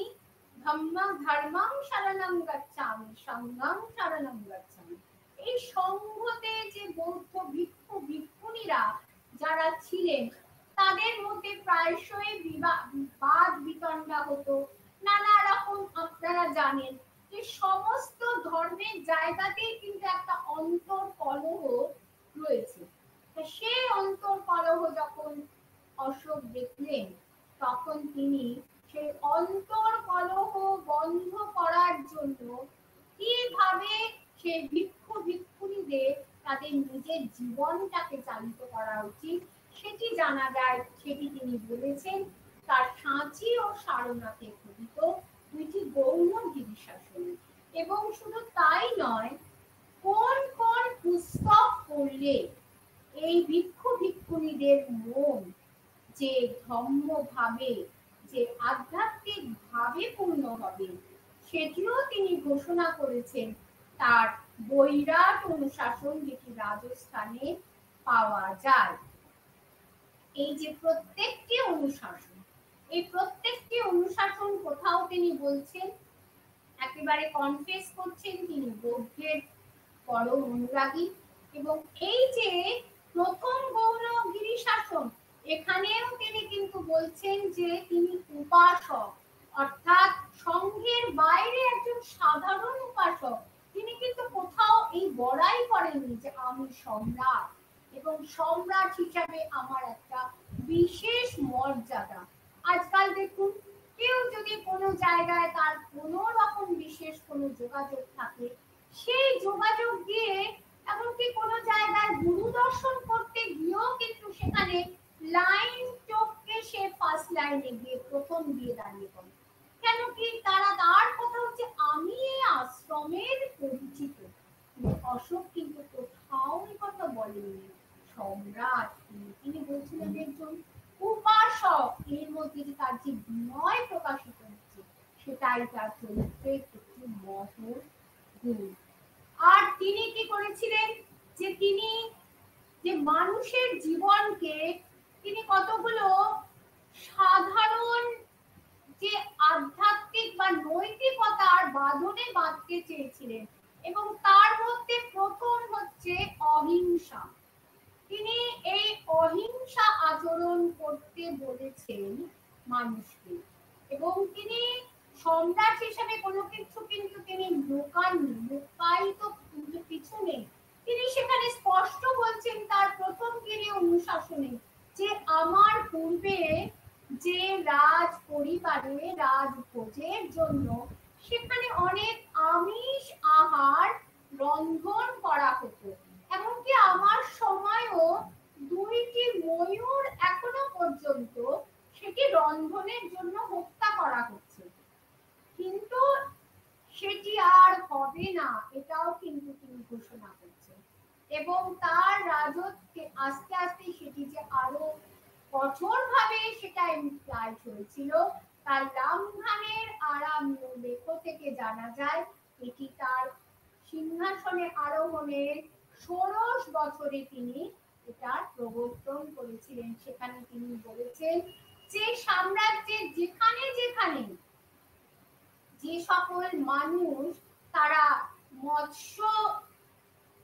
ধর্মং শরণং গচ্ছামি, সংঘং শরণং গচ্ছামি, এই সংঘতে যে বৌদ্ধ ভিক্ষু ভিক্ষুণীরা যারা ছিলেন, তাদের মধ্যে প্রায়শই বাদ বিতণ্ডা হতো। নানা রকম, আপনারা জানেন যে সমস্ত ধর্মের জায়গাতেই কিন্তু একটা অন্তর কলহ রয়েছে। সেই অন্তর কলহ যখন অশোক দেখলেন, তখন তিনি সেই অন্তর কলহ বন্ধ করার জন্য কিভাবে সেই ভিক্ষু ভিক্ষুণীদের তাদের নিজের জীবনটাকে চালিত করা উচিত সেটি জানা যায়। সেটি তিনি বলেছেন তার সাঁচি ও সারনাথে খোদিত 2টি গৌণ গিরিশাসন। এবং শুধু তাই নয়, কোন কোন পুস্তক পড়লে এই ভিক্ষু ভিক্ষুণীদের মন যে ধম্ম ভাবে, যে আধ্যাত্মিক ভাবে পূর্ণ হবে, সেটিও তিনি ঘোষণা করেছেন তার বৈরাট অনুশাসন, যেটি রাজস্থানে পাওয়া যায়। এই যে প্রত্যেকটি অনুশাসন, এই প্রত্যেকটি অনুশাসন কোথাও তিনি বলছেন, একেবারে কনফেস করছেন তিনি বৌদ্ধের পরম অনুরাগী। এবং এই যে প্রথম গৌণ গিরিশাসন, এখানেও তিনি কিন্তু বলছেন যে তিনি উপাসক, অর্থাৎ সংঘের বাইরে একজন সাধারণ উপাসক। তিনি কিন্তু কোথাও এই বড়াই করেননি যে আমি সম্রাট এবং সম্রাট হিসাবে আমার একটা বিশেষ মর্যাদা। আজকাল দেখুন, কেউ যদি কোনো জায়গায় তার কোনো রকম বিশেষ কোনো যোগাযোগ থাকে, সেই যোগাযোগ দিয়ে এমনকি কোনো জায়গায় গুরু দর্শন করতে গিয়েও কিন্তু সেখানে লাইন টপকে সে ফার্স্ট লাইনে গিয়ে প্রথম দিয়ে দাঁড়িয়ে পড়ে। কেন কি, তার কথা হচ্ছে আমি এই আশ্রমে তাই তার চরিত্রের একটি মহৎ গুণ। আর তিনি কি করেছিলেন, যে তিনি যে মানুষের জীবনকে তিনি কতগুলো সাধারণ যে আধ্যাত্মিক বা নৈতিকতার বাঁধনে বাঁধতে চেয়েছিলেন, এবং তার মধ্যে প্রথম হচ্ছে অহিংসা। তিনি এই অহিংসা আচরণ করতে বলেছেন মানুষকে, এবং তিনি সম্রাট হিসেবে কোনো কিছু কিন্তু তিনি লুকাননি, লুকায়িত কিছু নেই। তিনি সেখানে স্পষ্ট বলছেন তার প্রথম গিরি অনুশাসনে, যে আমার পূর্বে যে রাজ পরিবারে রাজভোজের জন্য সেখানে অনেক আমিষ আহার রন্ধন করা হতো, এমনকি আমার সময়ও 2টি ময়ূর এখনো পর্যন্ত সেটি রন্ধনের জন্য হত্যা করা হচ্ছে, কিন্তু সেটি আর হবে না, এটাও কিন্তু তিনি ঘোষণা করছেন। এবং তার রাজত্বে আস্তে আস্তে সেটি যে আরো কঠোরভাবে সেটা ইমপ্লয় হয়েছিল, তার রামধানের আরামীয় লেখ থেকে জানা যায় এটি তার সিংহাসনে আরোহণের 16 বছরে তিনি এটার প্রবর্তন করেছিলেন। সেখানে তিনি বলেছেন যে সাম্রাজ্যের যেখানে যেখানে যে সকল মানুষ তারা মৎস্য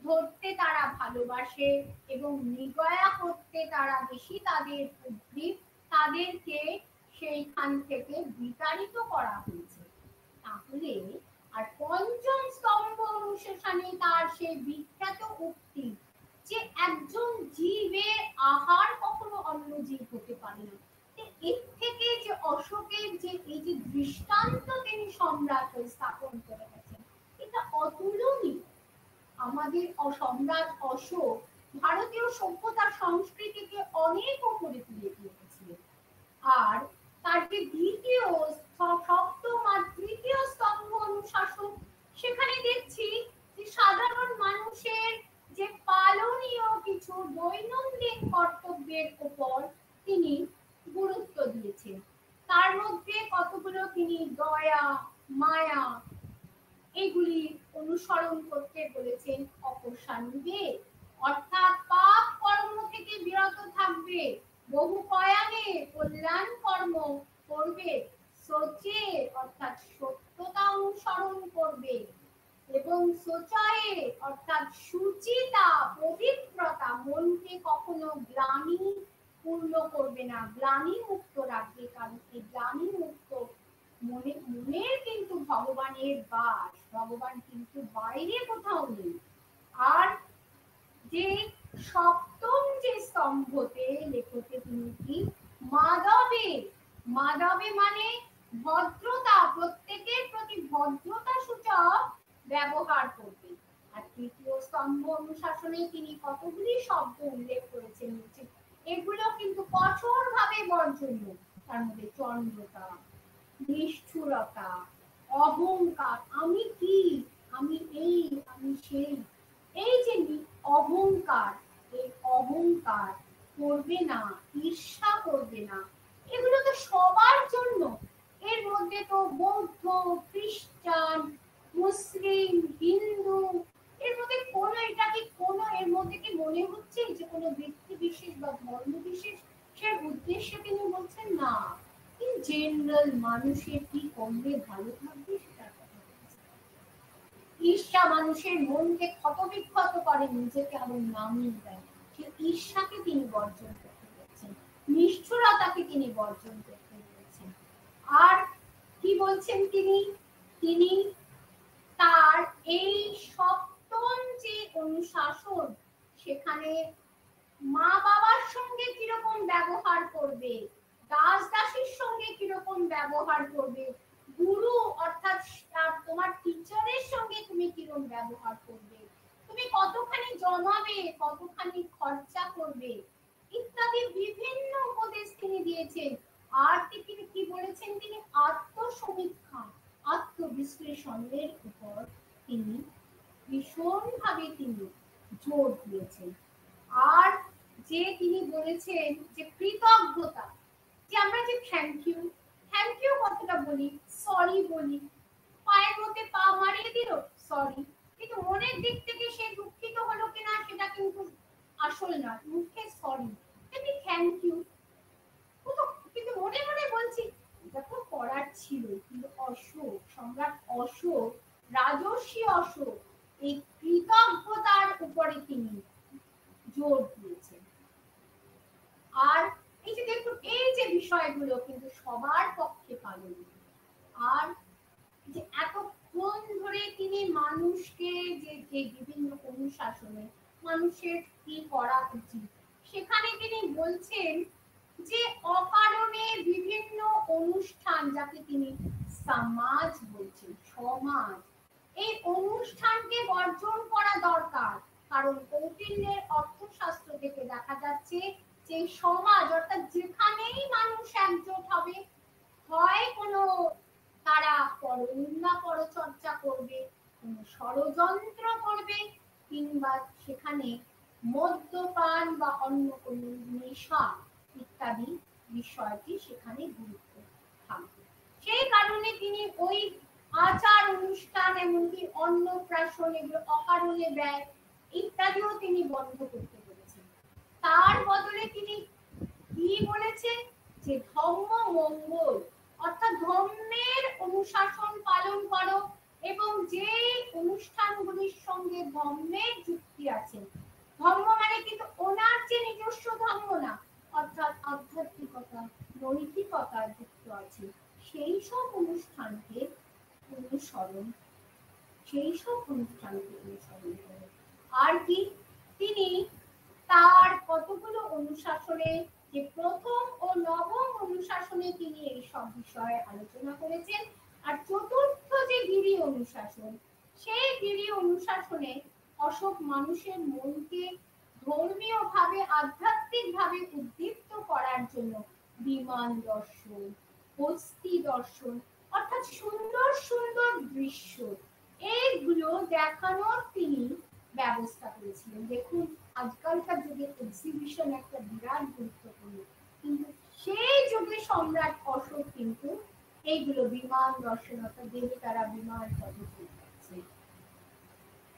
ধরতে তারা ভালোবাসে এবং মৃগয়া করতে তারা বেশি তাদের উদ্গ্রীব, তাদেরকে সেইখান থেকে বিতাড়িত করা হয়েছে। তাহলে আর পঞ্চম স্তম্ভ অনুশাসনে তার সেই বিখ্যাত উক্তি যে একজন জীবের আহার কখনো অন্য জীব হতে পারে না, এর থেকে যে অশোকের যে এই যে দৃষ্টান্ত তিনি সম্রাট হয়ে স্থাপন করে গেছেন, এটা অতুলনীয়। আমাদের সম্রাট অশোক ভারতীয় সভ্যতার সংস্কৃতিকে অনেক উপরে তুলে দিয়েছিলেন। আর তার যে দ্বিতীয় সপ্তম আর তৃতীয় স্তম্ভ অনুশাসন, সেখানে দেখছি যে সাধারণ মানুষের যে পালনীয় কিছু দৈনন্দিন কর্তব্যের উপর তিনি গুরুত্ব দিয়েছেন। তার মধ্যে কতগুলো তিনি দয়া, মায়া এগুলি অনুসরণ করতে বলেছেন। অপসারণে অর্থাৎ পাপ কর্ম থেকে বিরত থাকবে, বহু কয়ানে কল্যাণ কর্ম করবে, সচে অর্থাৎ সত্যতা অনুসরণ করবে, এবং সোচায়ে অর্থাৎ সুচিতা পবিত্রতা, মনকে কখনো গ্লানি পূর্ণ করবে না, গ্লানি মুক্ত রাখবে, কারণ এই গ্লানি মুক্ত মনের কিন্তু ভগবানের বাস, ভগবান কিন্তু বাইরে কোথাও নেই। আর যে সপ্তম যে স্তম্ভতে লেখতে তিনি কি মাধবে, মাধবে মানে ভদ্রতা, প্রত্যেকের প্রতি ভদ্রতা সূচক ব্যবহার করবে। আর তৃতীয় স্তম্ভ অনুশাসনে তিনি কতগুলি শব্দ উল্লেখ করেছেন, এগুলো কিন্তু কঠোরভাবে বর্জনীয়। তার মধ্যে চন্দ্রতা, নিষ্ঠুরতা, অহংকার, আমি কি, আমি এই, আমি সেই, এই যে অহংকার, এই অহংকার করবে না, ঈর্ষা করবে না, এগুলো তো সবার জন্য। এর মধ্যে তো বৌদ্ধ, খ্রিস্টান, মুসলিম, হিন্দু, এর মধ্যে কোনো এটা কি কোনো এর মধ্যে কি মনে হচ্ছে যে কোনো ব্যক্তি বিশেষ বা ধর্ম বিশেষ সে উদ্দেশ্যে তিনি বলছেন না, ইন জেনারেল মানুষের কি করলে ভালো থাকবে সেটা কথা বলছেন। ঈর্ষা মানুষের মনকে ক্ষতবিক্ষত করে, নিজেকে আরো নামিয়ে দেয়, সে ঈর্ষাকে তিনি বর্জন করতে বলছেন, নিষ্ঠুরতাকে তিনি বর্জন করতে বলছেন। আর কি বলছেন তিনি, তিনি তার এই সপ্তম যে অনুশাসন, সেখানে মা বাবার সঙ্গে কিরকম ব্যবহার করবে, দাস দাসীর সঙ্গে কিরকম ব্যবহার করবে, গুরু অর্থাৎ তোমার টিচারের সঙ্গে তুমি কিরকম ব্যবহার করবে, তুমি কতখানি জমাবে, কতখানি খরচা করবে, ইত্যাদি বিভিন্ন উপদেশ তিনি দিয়েছেন। আর তিনি কি বলেছেন, তিনি আত্মসমীক্ষা, আত্মবিশ্লেষণের উপর তিনি ভীষণভাবে তিনি জোর দিয়েছেন। আর যে তিনি বলেছেন যে কৃতজ্ঞতা, যে আমরা যে থ্যাংক ইউ কথাটা বলি, সরি সরি বলি, পায়ের মধ্যে পা মারিয়ে দিল, সরি, কিন্তু মনের দিক থেকে সে দুঃখিত হলো কিনা সেটা কিন্তু আসল না। মুখে সরি, তেমনি থ্যাংক ইউ, কিন্তু মনে মনে বলছি এটা তো করার ছিল। কিন্তু অশোক, সম্রাট অশোক, রাজর্ষি অশোক এই কৃতজ্ঞতার উপরে তিনি জোর দিয়েছেন। আর এই যে দেখুন, এই যে বিষয়গুলো কিন্তু সবার পক্ষে পালন। আর যে এতক্ষণ ধরে তিনি মানুষকে যে বিভিন্ন অনুশাসনে মানুষের কি করা উচিত, সেখানে তিনি বলছেন যে অকারণে বিভিন্ন অনুষ্ঠান, যাকে তিনি সমাজ বলছেন, সমাজ, এই অনুষ্ঠানকে বর্জন করা দরকার। কারণ কৌটিল্যের অর্থশাস্ত্র থেকে দেখা যাচ্ছে যে সমাজ অর্থাৎ যেখানেই মানুষ একজোট হবে, হয় কোনো তারা পরনিন্দা পরচর্চা করবে, কোনো ষড়যন্ত্র করবে, কিংবা সেখানে মদ্যপান বা অন্য কোনো নেশা ইত্যাদি বিষয়টি সেখানে গুরুত্ব থাকবে। সেই কারণে তিনি ওই আচার অনুষ্ঠান, এমনকি অন্নপ্রাশন, এগুলো অকারণে ব্যয় ইত্যাদিও তিনি বন্ধ করতে বলেছেন। তার বদলে তিনি কি বলেছেন, যে ধর্ম মঙ্গল অর্থাৎ ধর্মের অনুশাসন পালন করো, এবং যে অনুষ্ঠানগুলির সঙ্গে ধর্মের যুক্তি আছে, ধর্ম মানে কিন্তু ওনার যে নিজস্ব ধর্ম না, অর্থাৎ আধ্যাত্মিকতা, নৈতিকতা যুক্ত আছে, সেই সব অনুষ্ঠানকে অনুসরণ, করে। আর কি, তিনি তার কতগুলো অনুশাসনে, যে প্রথম ও নবম অনুশাসনে তিনি এই সব বিষয়ে আলোচনা করেছেন। আর চতুর্থ যে গিরি অনুশাসন, সেই গিরি অনুশাসনে অশোক মানুষের মনকে ধর্মীয় ভাবে, আধ্যাত্মিক ভাবে উদ্দীপ্ত করার জন্য বিমান দর্শন, হস্তি দর্শন, অর্থাৎ সুন্দর সুন্দর দৃশ্য, এইগুলো দেখানোর তিনি ব্যবস্থা করেছিলেন। দেখুন, আজকালকার যুগে এক্সিবিশন একটা বিরাট গুরুত্বপূর্ণ, কিন্তু সেই যুগে সম্রাট অশোক কিন্তু এইগুলো বিমান দর্শন, অর্থাৎ দেবতারা বিমান পদ্ধতি,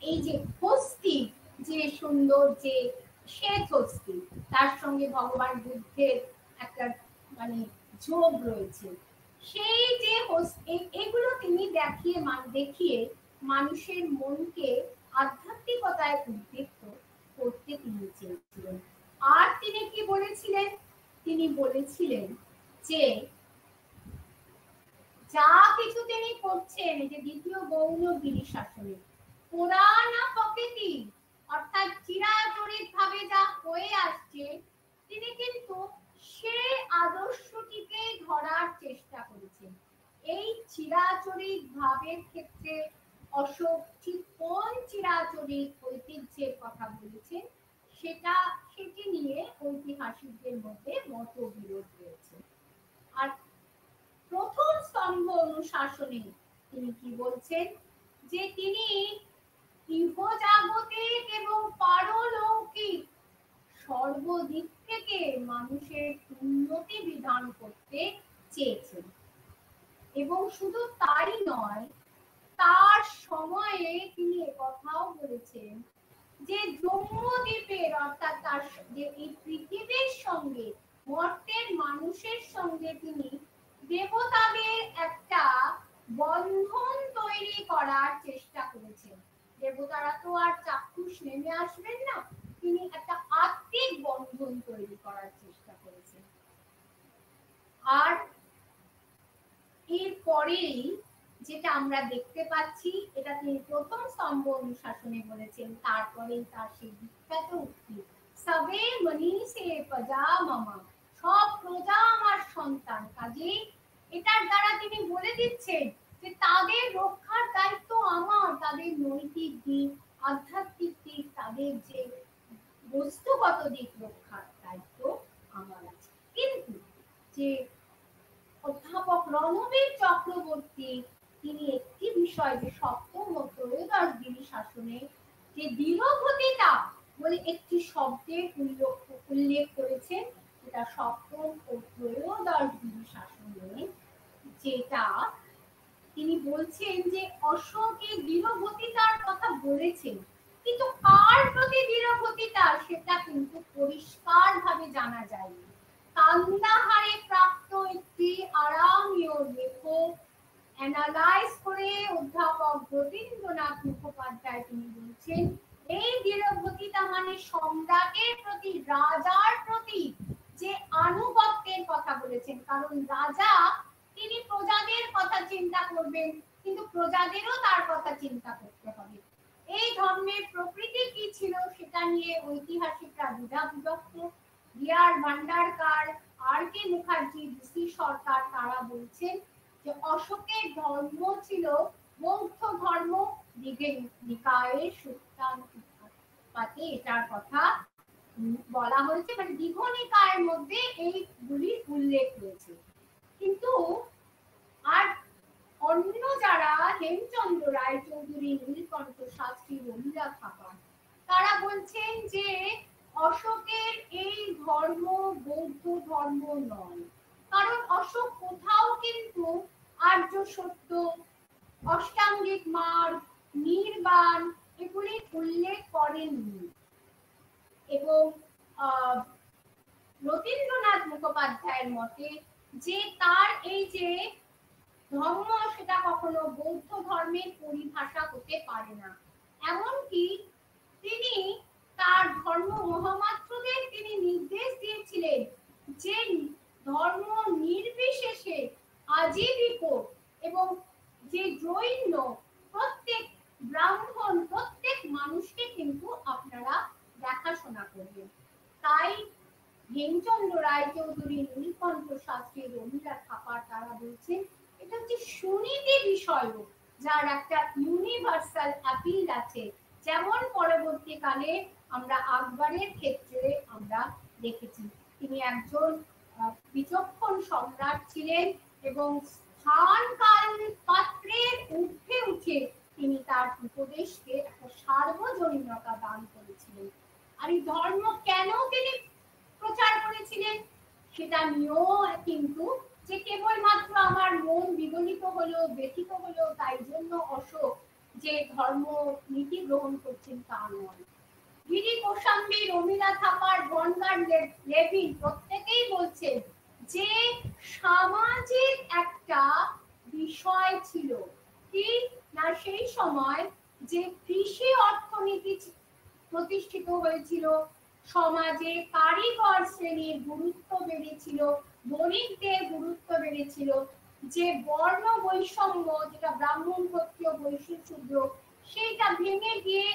এই যে হস্তি, যে সুন্দর যে শ্বেত হস্তি, তার সঙ্গে ভগবান বুদ্ধের একটা মানে যোগ রয়েছে, সেই যে এগুলো তিনি দেখিয়ে মানুষের মনকে আধ্যাত্মিকতায় উদ্দীপ্ত করতে তিনি চেয়েছিলেন। আর তিনি কি বলেছিলেন, তিনি বলেছিলেন যে যা কিছু তিনি করছেন, এই যে দ্বিতীয় গৌণ গিরি শাসনে, পুরানা প্রকৃতি অর্থাৎ চিরাচরিত ভাবে যা হয়ে আসছে, তিনি কিন্তু সেই আদর্শটিকে ধরার চেষ্টা করেছেন। এই চিরাচরিত ভাবের ক্ষেত্রে অশোক ঠিক কোন চিরাচরিত ঐতিহ্যের কথা বলেছেন, সেটি নিয়ে ঐতিহাসিকদের মধ্যে মতবিরোধ রয়েছে। আর প্রথম স্তম্ভ অনুশাসনে তিনি কি বলছেন, যে তিনি ইহজাগতিক এবং পারলৌকিক সর্বদিক থেকে মানুষের উন্নতি বিধান করতে চেয়েছেন। এবং শুধু তাই নয়, তার সময়ে তিনি একথাও বলেছেন যে ব্রহ্মদ্বীপের, অর্থাৎ তার যে এই পৃথিবীর সঙ্গে, মর্তের মানুষের সঙ্গে তিনি দেবতাদের একটা বন্ধন তৈরি করার চেষ্টা করেছেন। দেবতারা তো আর চাক্ষুষ নেমে আসবেন না, তিনি একটা আত্মিক বন্ধন তৈরি করার চেষ্টা করেছেন। আর এরপরেই যেটা আমরা দেখতে পাচ্ছি, এটা তিনি প্রথম স্তম্ভ অনুশাসনে বলেছেন। তারপরেই তার সেই বিখ্যাত উক্তি, সবে মনীষে প্রজা মামা, সব প্রজা আমার সন্তান। কাজেই এটার দ্বারা তিনি বলে দিচ্ছেন যে তাদের রক্ষার দায়িত্ব আমার, তাদের নৈতিক দিক, আধ্যাত্মিক দিক, তাদের যে বস্তুগত দিক রক্ষার দায়িত্ব আমার আছে। কিন্তু যে অধ্যাপক রণবীর চক্রবর্তী, তিনি একটি বিষয়, যে সপ্তম ও ত্রয়োদশ গিরি শাসনে যে দৃঢ়গতিতা বলে একটি শব্দের উল্লেখ করেছেন, যেটা সপ্তম ও ত্রয়োদশ গিরি শাসনে, যেটা তিনি বলছেন যে অশোক এই দৃঢ়গতিতার কথা বলেছেন, কিন্তু কার প্রতি দৃঢ়গতিতা সেটা কিন্তু পরিষ্কার ভাবে জানা যায়নি। কান্দাহারে প্রাপ্ত একটি আরামীয় লেখক অ্যানালাইজ করে অধ্যাপক যতীন্দ্রনাথ মুখোপাধ্যায় তিনি বলছেন এই দৃঢ়গতিতা মানে সম্রাটের প্রতি, রাজার প্রতি যে আনুগত্যের কথা বলেছেন। কারণ রাজা তিনি প্রজাদের কথা চিন্তা করবেন, কিন্তু প্রজাদেরও তার কথা চিন্তা করতে হবে। এই ধর্মের প্রকৃতি কি ছিল সেটা নিয়ে ঐতিহাসিকরা দ্বিধা বিভক্ত। ডিআর ভান্ডারকার, আর কে মুখার্জি, ডিসি সরকার তারা বলছেন যে অশোকের ধর্ম ছিল বৌদ্ধ ধর্ম, দীঘে নিকায়ের সূত্রানুপাতে এটার কথা বলা হয়েছে, মানে দীঘ নিকায়ের মধ্যে এইগুলির উল্লেখ রয়েছে। কিন্তু আর অন্য যারা হেমচন্দ্র রায়চৌধুরী, নীলকণ্ঠ শাস্ত্রী, রমিলা থাপা তারা বলছেন যে অশোকের এই ধর্ম বৌদ্ধ ধর্ম নয়, কারণ অশোক কোথাও কিন্তু আর্য সত্য, অষ্টাঙ্গিক মার্গ, নির্বাণ এগুলি উল্লেখ করেননি। এবং রতীন্দ্রনাথ মুখোপাধ্যায়ের মতে যে তার এই যে ধর্ম সেটা কখনো বৌদ্ধ ধর্মের পরিভাষা হতে পারে না। এমনকি তিনি তার ধর্ম মহামাত্রদের তিনি নির্দেশ দিয়েছিলেন যে ধর্ম নির্বিশেষে আজীবিক এবং যে জৈন প্রত্যেক ব্রাহ্মণ প্রত্যেক মানুষকে কিন্তু আপনারা দেখাশোনা করবেন। তাই হেমচন্দ্র রায়চৌধুরী, নীলকণ্ঠ শাস্ত্রী, রমিলা থাপা তারা বলছেন এটা হচ্ছে সুনীতি বিষয়, যার একটা ইউনিভার্সাল অ্যাপিল আছে, যেমন পরবর্তীকালে আমরা আকবরের ক্ষেত্রে আমরা দেখেছি। তিনি একজন বিচক্ষণ সম্রাট ছিলেন এবং স্থান কাল পাত্রের ঊর্ধ্বে উঠে তিনি তার উপদেশকে একটা সার্বজনীনতা দান করেছিলেন। আর এই ধর্ম কেন তিনি প্রচার করেছিলেন সেটা নিয়েও কিন্তু যে কেবলমাত্র আমার মন বিগলিত হলো, ব্যথিত হলো তাই জন্য অশোক যে ধর্ম নীতি গ্রহণ করছেন তা নয়। গিরি কোশাম্বী, রমিলা থাপার, বনগার লেভিন প্রত্যেকেই বলছেন যে সামাজিক একটা বিষয় ছিল কি না, সেই সময় যে কৃষি অর্থনীতি প্রতিষ্ঠিত হয়েছিল, সমাজে কারিগর শ্রেণীর গুরুত্ব বেড়েছিল, বণিকদের গুরুত্ব বেড়েছিল, যে বর্ণ বৈষম্য যেটা ব্রাহ্মণ ক্ষত্রিয় বৈশ্য শূদ্র সেইটা ভেঙে গিয়ে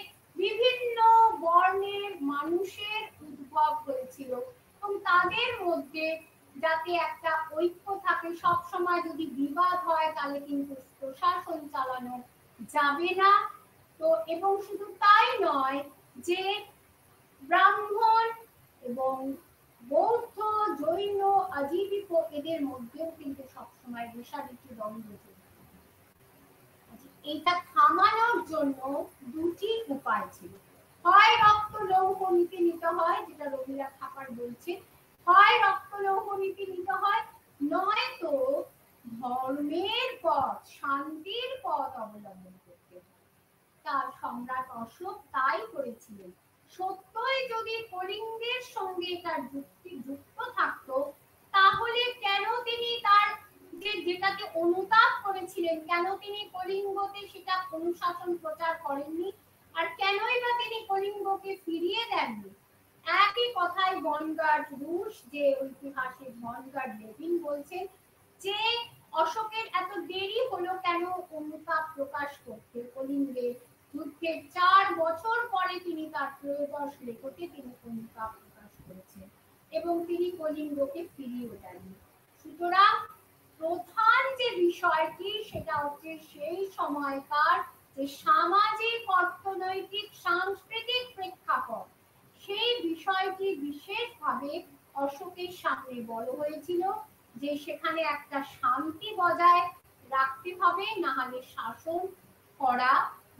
বিভিন্ন বর্ণের মানুষের উদ্ভব হয়েছিল এবং তাদের মধ্যে যাতে একটা ঐক্য থাকে, সব সময় যদি বিবাদ হয় তাহলে কিন্তু প্রশাসন চালানো যাবে না। তো এবং শুধু তাই নয় যে ব্রাহ্মণ এবং বৌদ্ধ, জৈন, আজীবিক এদের মধ্যেও কিন্তু সবসময় রেষারেষি দ্বন্দ্ব চলছে। এটা থামানোর জন্য দুটি উপায় ছিল, হয় রক্ত লৌহ নীতি নিতে হয়, যেটা রমিলা থাপার বলছে, হয় রক্ত লৌহ নীতি নিতে হয়, নয়তো ধর্মের পথ, শান্তির পথ অবলম্বন করতে হয়। তার সম্রাট অশোক তাই করেছিলেন। সত্যই যদি কলিঙ্গের সঙ্গে তার যুক্তি যুক্ত থাকতো তাহলে কেন তিনি তার যেটাকে অনুতাপ করেছিলেন, কেন তিনি কলিঙ্গতে সেটা অনুশাসন প্রচার করেননি, আর কেনই বা তিনি কলিঙ্গকে ফিরিয়ে দেননি। একই কথাই বনগার্ড রুশ যে ঐতিহাসিক বনগার্ড লেভিন বলছেন যে অশোকের এত দেরি হলো কেন অনুতাপ প্রকাশ করতে। কলিঙ্গের যুদ্ধের 4 বছর পরে তিনি তার ত্রয়োদশ লেখকে তিনি অনুতাপ প্রকাশ করেছেন এবং তিনি কলিঙ্গকে ফিরিয়ে দেননি। সুতরাং প্রধান যে বিষয়টি সেটা হচ্ছে সেই সময়কার যে সামাজিক, অর্থনৈতিক, সাংস্কৃতিক প্রেক্ষাপট, সেই বিষয়টি বিশেষভাবে অশোকের সামনে বড় হয়েছিল যে সেখানে একটা শান্তি বজায় রাখতে হবে, না হলে শাসন করা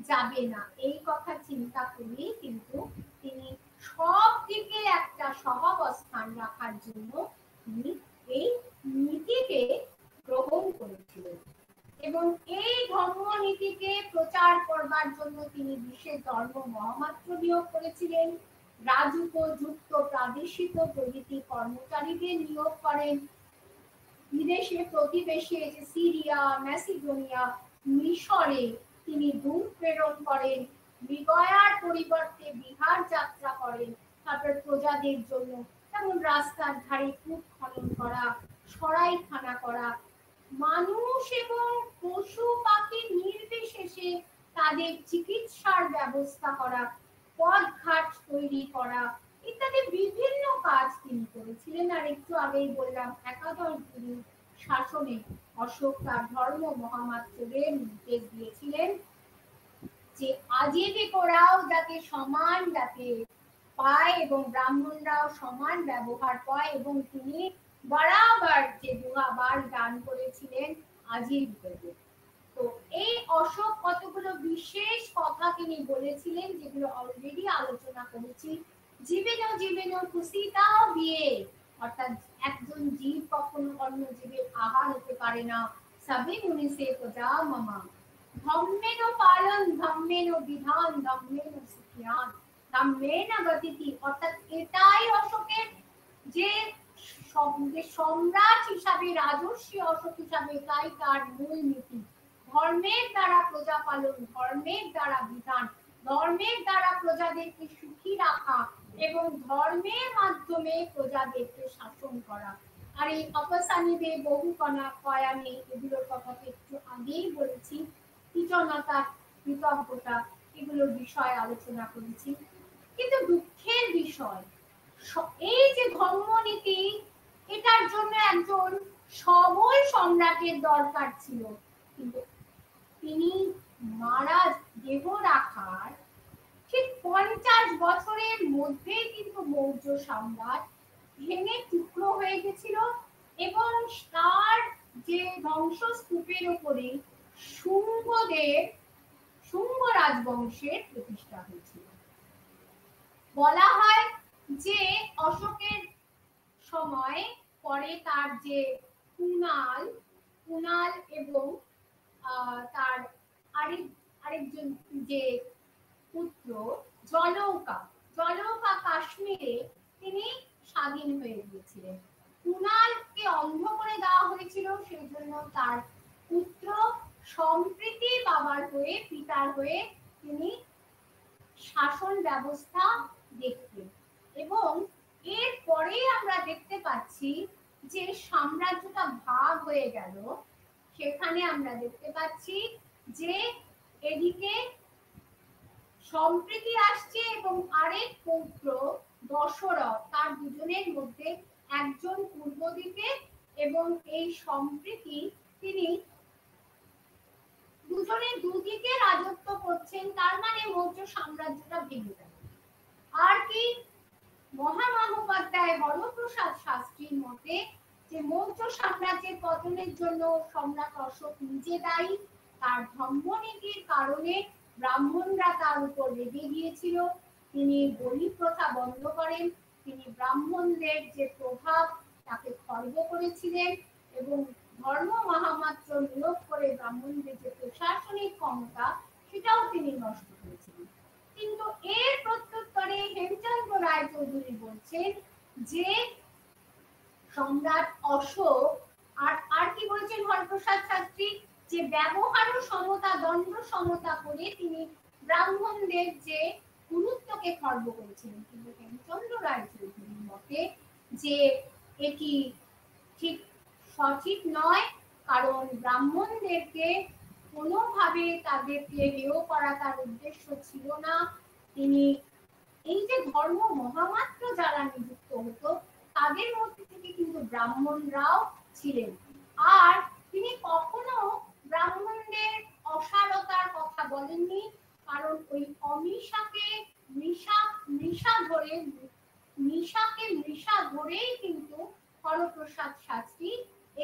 যাবে না। এই কথা চিন্তা করেই কিন্তু তিনি সব দিকে একটা সহাবস্থান রাখার জন্য তিনি এই নীতিকে গ্রহণ করেছিলেন। এবং এই ধর্মনীতিকে প্রচার করবার জন্য তিনি বিশেষ ধর্ম মহামাত্র নিয়োগ করেছিলেন, রাজুপযুক্ত প্রাদেশিক প্রভৃতি কর্মচারীদের নিয়োগ করেন। বিদেশে প্রতিবেশী সিরিয়া, ম্যাসিডোনিয়া, মিশরে তিনি দূত প্রেরণ করেন, মৃগয়ার পরিবর্তে বিহার যাত্রা করেন। তারপর প্রজাদের জন্য যেমন রাস্তার ধারে কূপ খনন করা, সরাইখানা করা, মানুষ এবং পশু পাখি নির্বিশেষে তাদের চিকিৎসার ব্যবস্থা করা, পথঘাট তৈরি করা ইত্যাদি বিভিন্ন কাজ তিনি করেছিলেন। আর একটু আগেই বললাম একাদশ গুরু শাসনে অশোক তার ধর্ম মহামাত্রদের নির্দেশ দিয়েছিলেন যে আজীবিকরাও যাতে সমান যাতে পায় এবং ব্রাহ্মণরাও সমান ব্যবহার পায়, এবং তিনি বরাবর যে দুহাবার দান করেছিলেন আজীবিকদের। তো এই অশোক কতগুলো বিশেষ কথা তিনি বলেছিলেন যেগুলো অলরেডি আলোচনা করেছি। জীবেন জীবেন কুসিতাও বিয়ে, অর্থাৎ একজন জীব কখনো অন্য জীবের আহার হতে পারে না। সবে মুনি সে প্রজা মামা, ধম্মেন পালন ধম্মেন বিধান ধম্মেন সুখিয়ান ধম্মেন গতিতি, অর্থাৎ এটাই অশোকের যে সম্রাট হিসাবে, রাজর্ষি অশোক হিসাবে, তাই তার মূল নীতি। ধর্মের দ্বারা প্রজা পালন, ধর্মের দ্বারা বিধান, ধর্মের দ্বারা প্রজাদেরকে সুখী রাখা এবং ধর্মের মাধ্যমে প্রজাদেরকে শাসন করা। আর এই অপসানিদে বহু কয়ানে এগুলোর কথা একটু আগেই বলেছি, কৃতজ্ঞতা কৃতজ্ঞতা এগুলোর বিষয়ে আলোচনা করেছি। কিন্তু দুঃখের বিষয় এই যে ধর্মনীতি, এটার জন্য একজন সবল সম্রাটের দরকার ছিল, কিন্তু তিনি মারা দেহ রাখার ঠিক 50 বছরের মধ্যেই কিন্তু মৌর্য সাম্রাজ্য ভেঙে টুকরো হয়ে গেছিল এবং তার যে ধ্বংসস্তূপের উপরে শুঙ্গ রাজবংশের প্রতিষ্ঠা হয়েছিল। বলা হয় যে অশোকের সময় পরে তার যে কুনাল এবং তার আরেকজন যে পুত্র জলৌকা কাশ্মীরে তিনি স্বাধীন হয়ে গিয়েছিলেন। কুনালকে অন্ধ করে দেওয়া হয়েছিল, সেই জন্য তার পুত্র সম্প্রীতি বাবার হয়ে, পিতার হয়ে তিনি শাসন ব্যবস্থা দেখতেন। এবং এরপরে আমরা দেখতে পাচ্ছি যে সাম্রাজ্যটা ভাগ হয়ে গেল। সেখানে আমরা দেখতে পাচ্ছি যে এদিকে সম্প্রীতি আসছে এবং আরেক পৌত্র দশরথ, তার দুজনের মধ্যে একজন পূর্ব দিকে এবং এই সম্প্রীতি, তিনি দুজনে দুদিকে রাজত্ব করছেন। তার মানে মৌর্য সাম্রাজ্যটা ভেঙে গেল। আর কি মহামহোপাধ্যায় হরপ্রসাদ শাস্ত্রীর মতে যে মৌর্য সাম্রাজ্যের পতনের জন্য সম্রাট অশোক নিজে দায়ী। তার ধর্মনীতির কারণে ব্রাহ্মণরা তার উপর রেগে গিয়েছিল। তিনি বলি প্রথা বন্ধ করেন, তিনি ব্রাহ্মণদের যে প্রভাব তাকে খর্ব করেছিলেন এবং ধর্ম মহামাত্র নিয়োগ করে ব্রাহ্মণদের যে প্রশাসনিক ক্ষমতা সেটাও তিনি নষ্ট করেছিলেন। কিন্তু এর প্রত্যুত্তরে হেমচন্দ্র রায় চৌধুরী বলছেন যে সম্রাট অশোক আর কি বলছেন হরপ্রসাদ শাস্ত্রী, যে ব্যবহার সমতা, দণ্ড সমতা করে তিনি ব্রাহ্মণদের যে গুরুত্বকে খর্ব করেছিলেন। কিন্তু হেমচন্দ্র রায় চৌধুরীর মতে যে এটি ঠিক সঠিক নয়, কারণ ব্রাহ্মণদেরকে কোনোভাবে তাদেরকে হেয় করা তার উদ্দেশ্য ছিল না। তিনি এই যে ধর্ম মহামাত্র যারা নিযুক্ত হতো তাদের মধ্যে থেকে কিন্তু ব্রাহ্মণরাও ছিলেন। আর তিনি কখনো ব্রাহ্মণদের অসারতার কথা বলেননি, কারণ ওই অমিশাকে মৃষা ধরেই কিন্তু হরপ্রসাদ শাস্ত্রী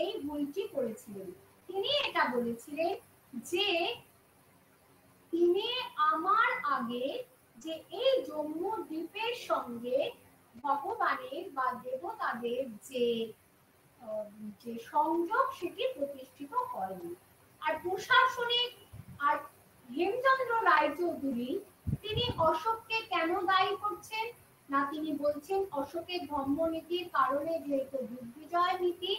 এই ভুলটি করেছিলেন। তিনি এটা বলেছিলেন যে তিনি আমার আগে যে এই জম্মু দ্বীপের সঙ্গে ভগবানের বা দেবতাদের যে সংযোগ সেটি প্রতিষ্ঠিত করেনি। আর প্রশাসনিক আর হেমচন্দ্র রায়চৌধুরী তিনি অশোককে কেন দায়ী করছেন না, তিনি বলছেন অশোকের ধর্মনীতির কারণে যেহেতু দিগ্বিজয় নীতি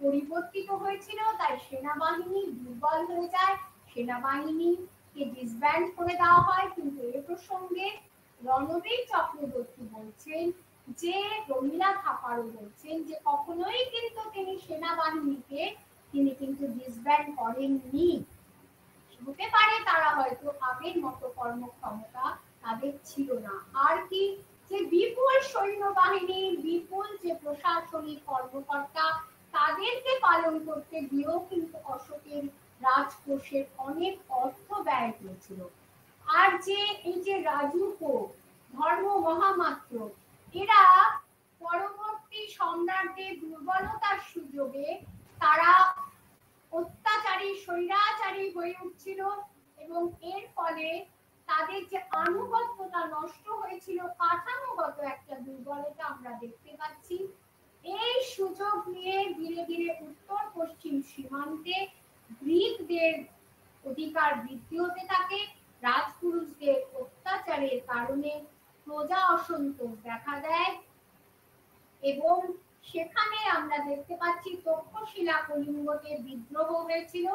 পরিবর্তিত হয়েছিল তাই সেনাবাহিনী দুর্বল হয়ে যায়, সেনাবাহিনীকে ডিসব্যান্ড করে দেওয়া হয়। কিন্তু এ প্রসঙ্গে রণবীর চক্রবর্তী বলছেন যে রমিলা থাপারও বলছেন যে কখনোই কিন্তু তিনি সেনাবাহিনীকে তিনি কিন্তু ডিসব্যান্ড করেননি। হতে পারে তারা হয়তো আগের মতো কর্মক্ষমতা তাদের ছিল না। আর কি যে বিপুল সৈন্যবাহিনী, বিপুল যে প্রশাসনিক কর্মকর্তা তাদেরকে পালন করতে গিয়েও কিন্তু অশোকের রাজকোষের অনেক অর্থ ব্যয় হয়েছিল। আর যে এই যে রাজুকো ধর্ম মহামাত্র এরা পরবর্তী সম্রাটদের দুর্বলতার সুযোগে তারা অত্যাচারী স্বৈরাচারী হয়ে উঠছিল এবং এর ফলে তাদের যে আনুগত্যতা নষ্ট হয়েছিল, কাঠামোগত একটা দুর্বলতা আমরা দেখতে পাচ্ছি। এই সুযোগ নিয়ে ধীরে ধীরে উত্তর পশ্চিম সীমান্তে গ্রিকদের অধিকার বৃদ্ধি হতে থাকে। রাজপুরুষদের অত্যাচারের কারণে প্রজা অসন্তোষ দেখা দেয় এবং সেখানে আমরা দেখতে পাচ্ছি তক্ষশিলা কলিঙ্গতে বিদ্রোহ হয়েছিল।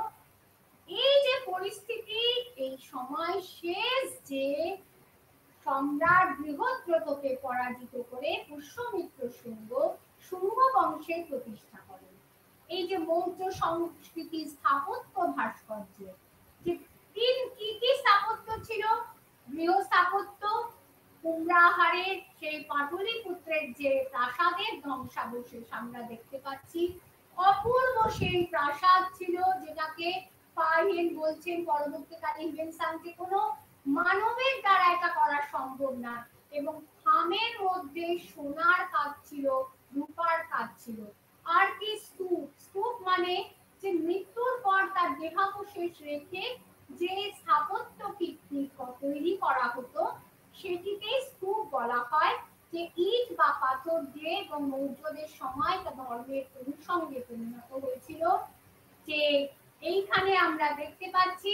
এই যে পরিস্থিতি, এই সময় শেষ যে সম্রাট বৃহদ্রথকে পরাজিত করে পুষ্যমিত্র শুঙ্গ শুঙ্গ বংশের প্রতিষ্ঠা করেন। এই যে মৌর্য সংস্কৃতি স্থাপত্য ভাস্কর্য, যে কি কি স্থাপত্য ছিল, গৃহ স্থাপত্য, কুমড়াহারের সেই পাটলিপুত্রের যে প্রাসাদের ধ্বংসাবশেষ আমরা দেখতে পাচ্ছি। অপূর্ব সেই প্রাসাদ ছিল যেটাকে পাহিয়েন বলছেন পরবর্তীকালে হিউয়েনসাং যে কোনো মানবের দ্বারা এটা করা সম্ভব না এবং থামের মধ্যে সোনার কাজ ছিল, রূপার কাজ ছিল। আর কি স্তূপ, স্তূপ মানে যে মৃত্যুর পর তার দেহাবশেষ রেখে যে স্থাপত্য কীর্তি তৈরি করা হতো সেটিকে স্তূপ বলা হয়। যে ইট বা পাথর দিয়ে এবং মৌর্যদের সময় তা ধর্মের অনুষঙ্গে পরিণত হয়েছিল। যে এইখানে আমরা দেখতে পাচ্ছি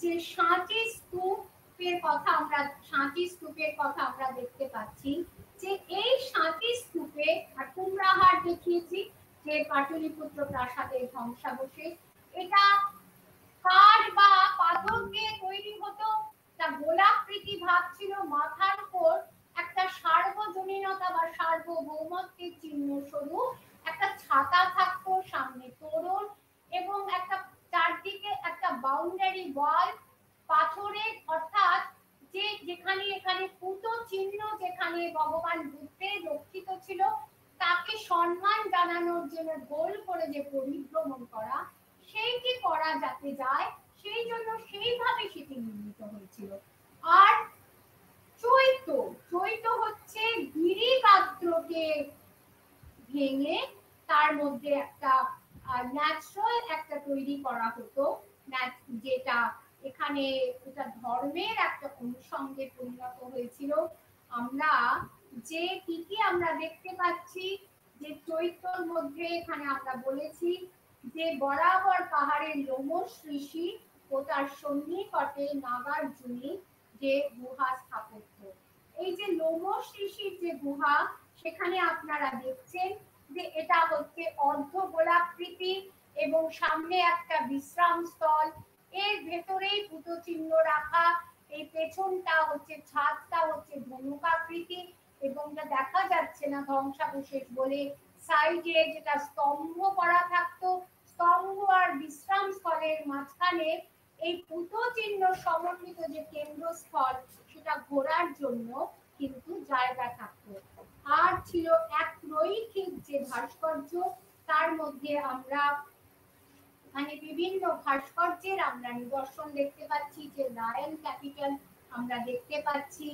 যে সাঁচি স্তূপের কথা আমরা দেখতে পাচ্ছি যে এই সাঁচি স্তূপে আর কুমড়াহার দেখিয়েছি যে পাটলিপুত্র প্রাসাদের ধ্বংসাবশেষ, এটা কাঠ বা পাথর দিয়ে তৈরি হতো। তা গোলাকৃতি ভাব ছিল, মাথার উপর একটা সার্বজনীনতা বা সার্বভৌমত্বের চিহ্ন স্বরূপ একটা ছাতা থাকতো, সামনে তোরণ এবং একটা চারদিকে একটা বাউন্ডারি ওয়াল পাথরের, অর্থাৎ যে যেখানে এখানে পুতো চিহ্ন যেখানে ভগবান বুদ্ধের রক্ষিত ছিল তাকে সম্মান জানানোর জন্য গোল করে যে পরিভ্রমণ করা, সেইটি করা যাতে যায় সেই জন্য সেইভাবে সেটি নির্মিত হয়েছিল। আর চৈত্য, চৈত্য হচ্ছে গিরিগাত্রকে ভেঙে তার মধ্যে একটা ন্যাচারাল একটা তৈরি করা হতো, যেটা এখানে এটা ধর্মের একটা অনুষঙ্গে পরিণত হয়েছিল। আমরা যে কি কি আমরা দেখতে পাচ্ছি যে চৈত্যর মধ্যে এখানে আমরা বলেছি যে বরাবর পাহাড়ের লোমশ ঋষি ও তার সন্নিকটে নাগার্জুনী যে গুহা স্থাপত্য। এই যে লোমশ ঋষির যে গুহা সেখানে আপনারা দেখছেন যে এটা হচ্ছে অর্ধ গোলাকৃতি এবং সামনে একটা বিশ্রাম স্থল, এর ভেতরেই পুতো চিহ্ন রাখা, এই পেছনটা হচ্ছে ছাদটা হচ্ছে ধনুকাকৃতি এবং দেখা যাচ্ছে না ধ্বংসাবশেষ বলে সাইডে যেটা স্তম্ভ করা থাকতো, স্তম্ভ আর বিশ্রাম স্থলের মাঝখানে এই পুতো চিহ্ন সমন্বিত যে কেন্দ্রস্থল সেটা ঘোরার জন্য কিন্তু জায়গা থাকতো। আর ছিল এক রৈখিক যে ভাস্কর্য, তার মধ্যে আমরা মানে বিভিন্ন ভাস্কর্যের আমরা নিদর্শন দেখতে পাচ্ছি, যে লায়ন ক্যাপিটাল আমরা দেখতে পাচ্ছি।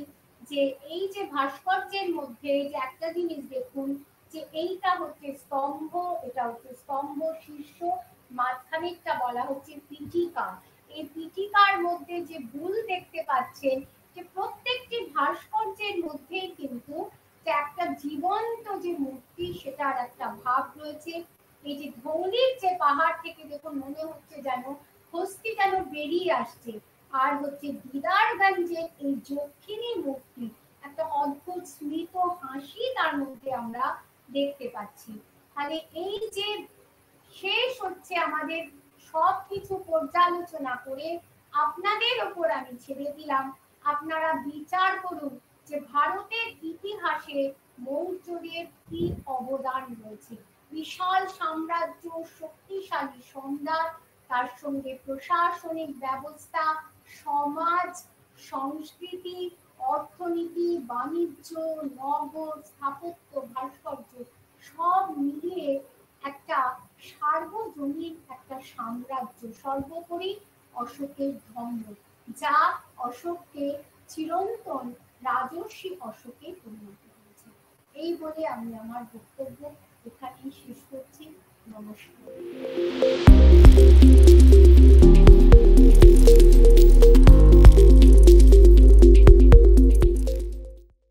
যে এই যে ভাস্কর্যের মধ্যে যে একটা জিনিস দেখুন যে এইটা হচ্ছে স্তম্ভ, এটা হচ্ছে স্তম্ভ শীর্ষ, মাঝখানেরটা বলা হচ্ছে পিঠিকা। এই পিঠিকার মধ্যে যে বুল দেখতে পাচ্ছেন যে প্রত্যেকটি ভাস্কর্যের মধ্যেই কিন্তু যে একটা জীবন্ত যে মূর্তি সেটার একটা ভাব রয়েছে। এই যে ধৌলির যে পাহাড় থেকে দেখুন মনে হচ্ছে যেন হস্তি যেন বেরিয়ে আসছে। আর হচ্ছে দিদারগঞ্জের এই যক্ষিণী মূর্তি, একটা অদ্ভুত স্মিত হাসি তার মধ্যে আমরা দেখতে পাচ্ছি। তাহলে এই যে শেষ হচ্ছে আমাদের সবকিছু পর্যালোচনা করে আপনাদের ওপর আমি ছেড়ে দিলাম, আপনারা বিচার করুন যে ভারতের ইতিহাসে মৌর্যদের কি অবদান রয়েছে। বিশাল সাম্রাজ্য, শক্তিশালী সম্রাট, তার সঙ্গে প্রশাসনিক ব্যবস্থা, সমাজ, সংস্কৃতি, অর্থনীতি, বাণিজ্য, নগর, স্থাপত্য, ভাস্কর্য সব মিলিয়ে একটা সার্বজনীন একটা সাম্রাজ্য, সর্বোপরি অশোকের ধর্ম, যা অশোককে চিরন্তন রাজর্ষি অশোকে পরিণত করেছে। এই বলে আমি আমার বক্তব্য এখানেই শেষ করছি। নমস্কার।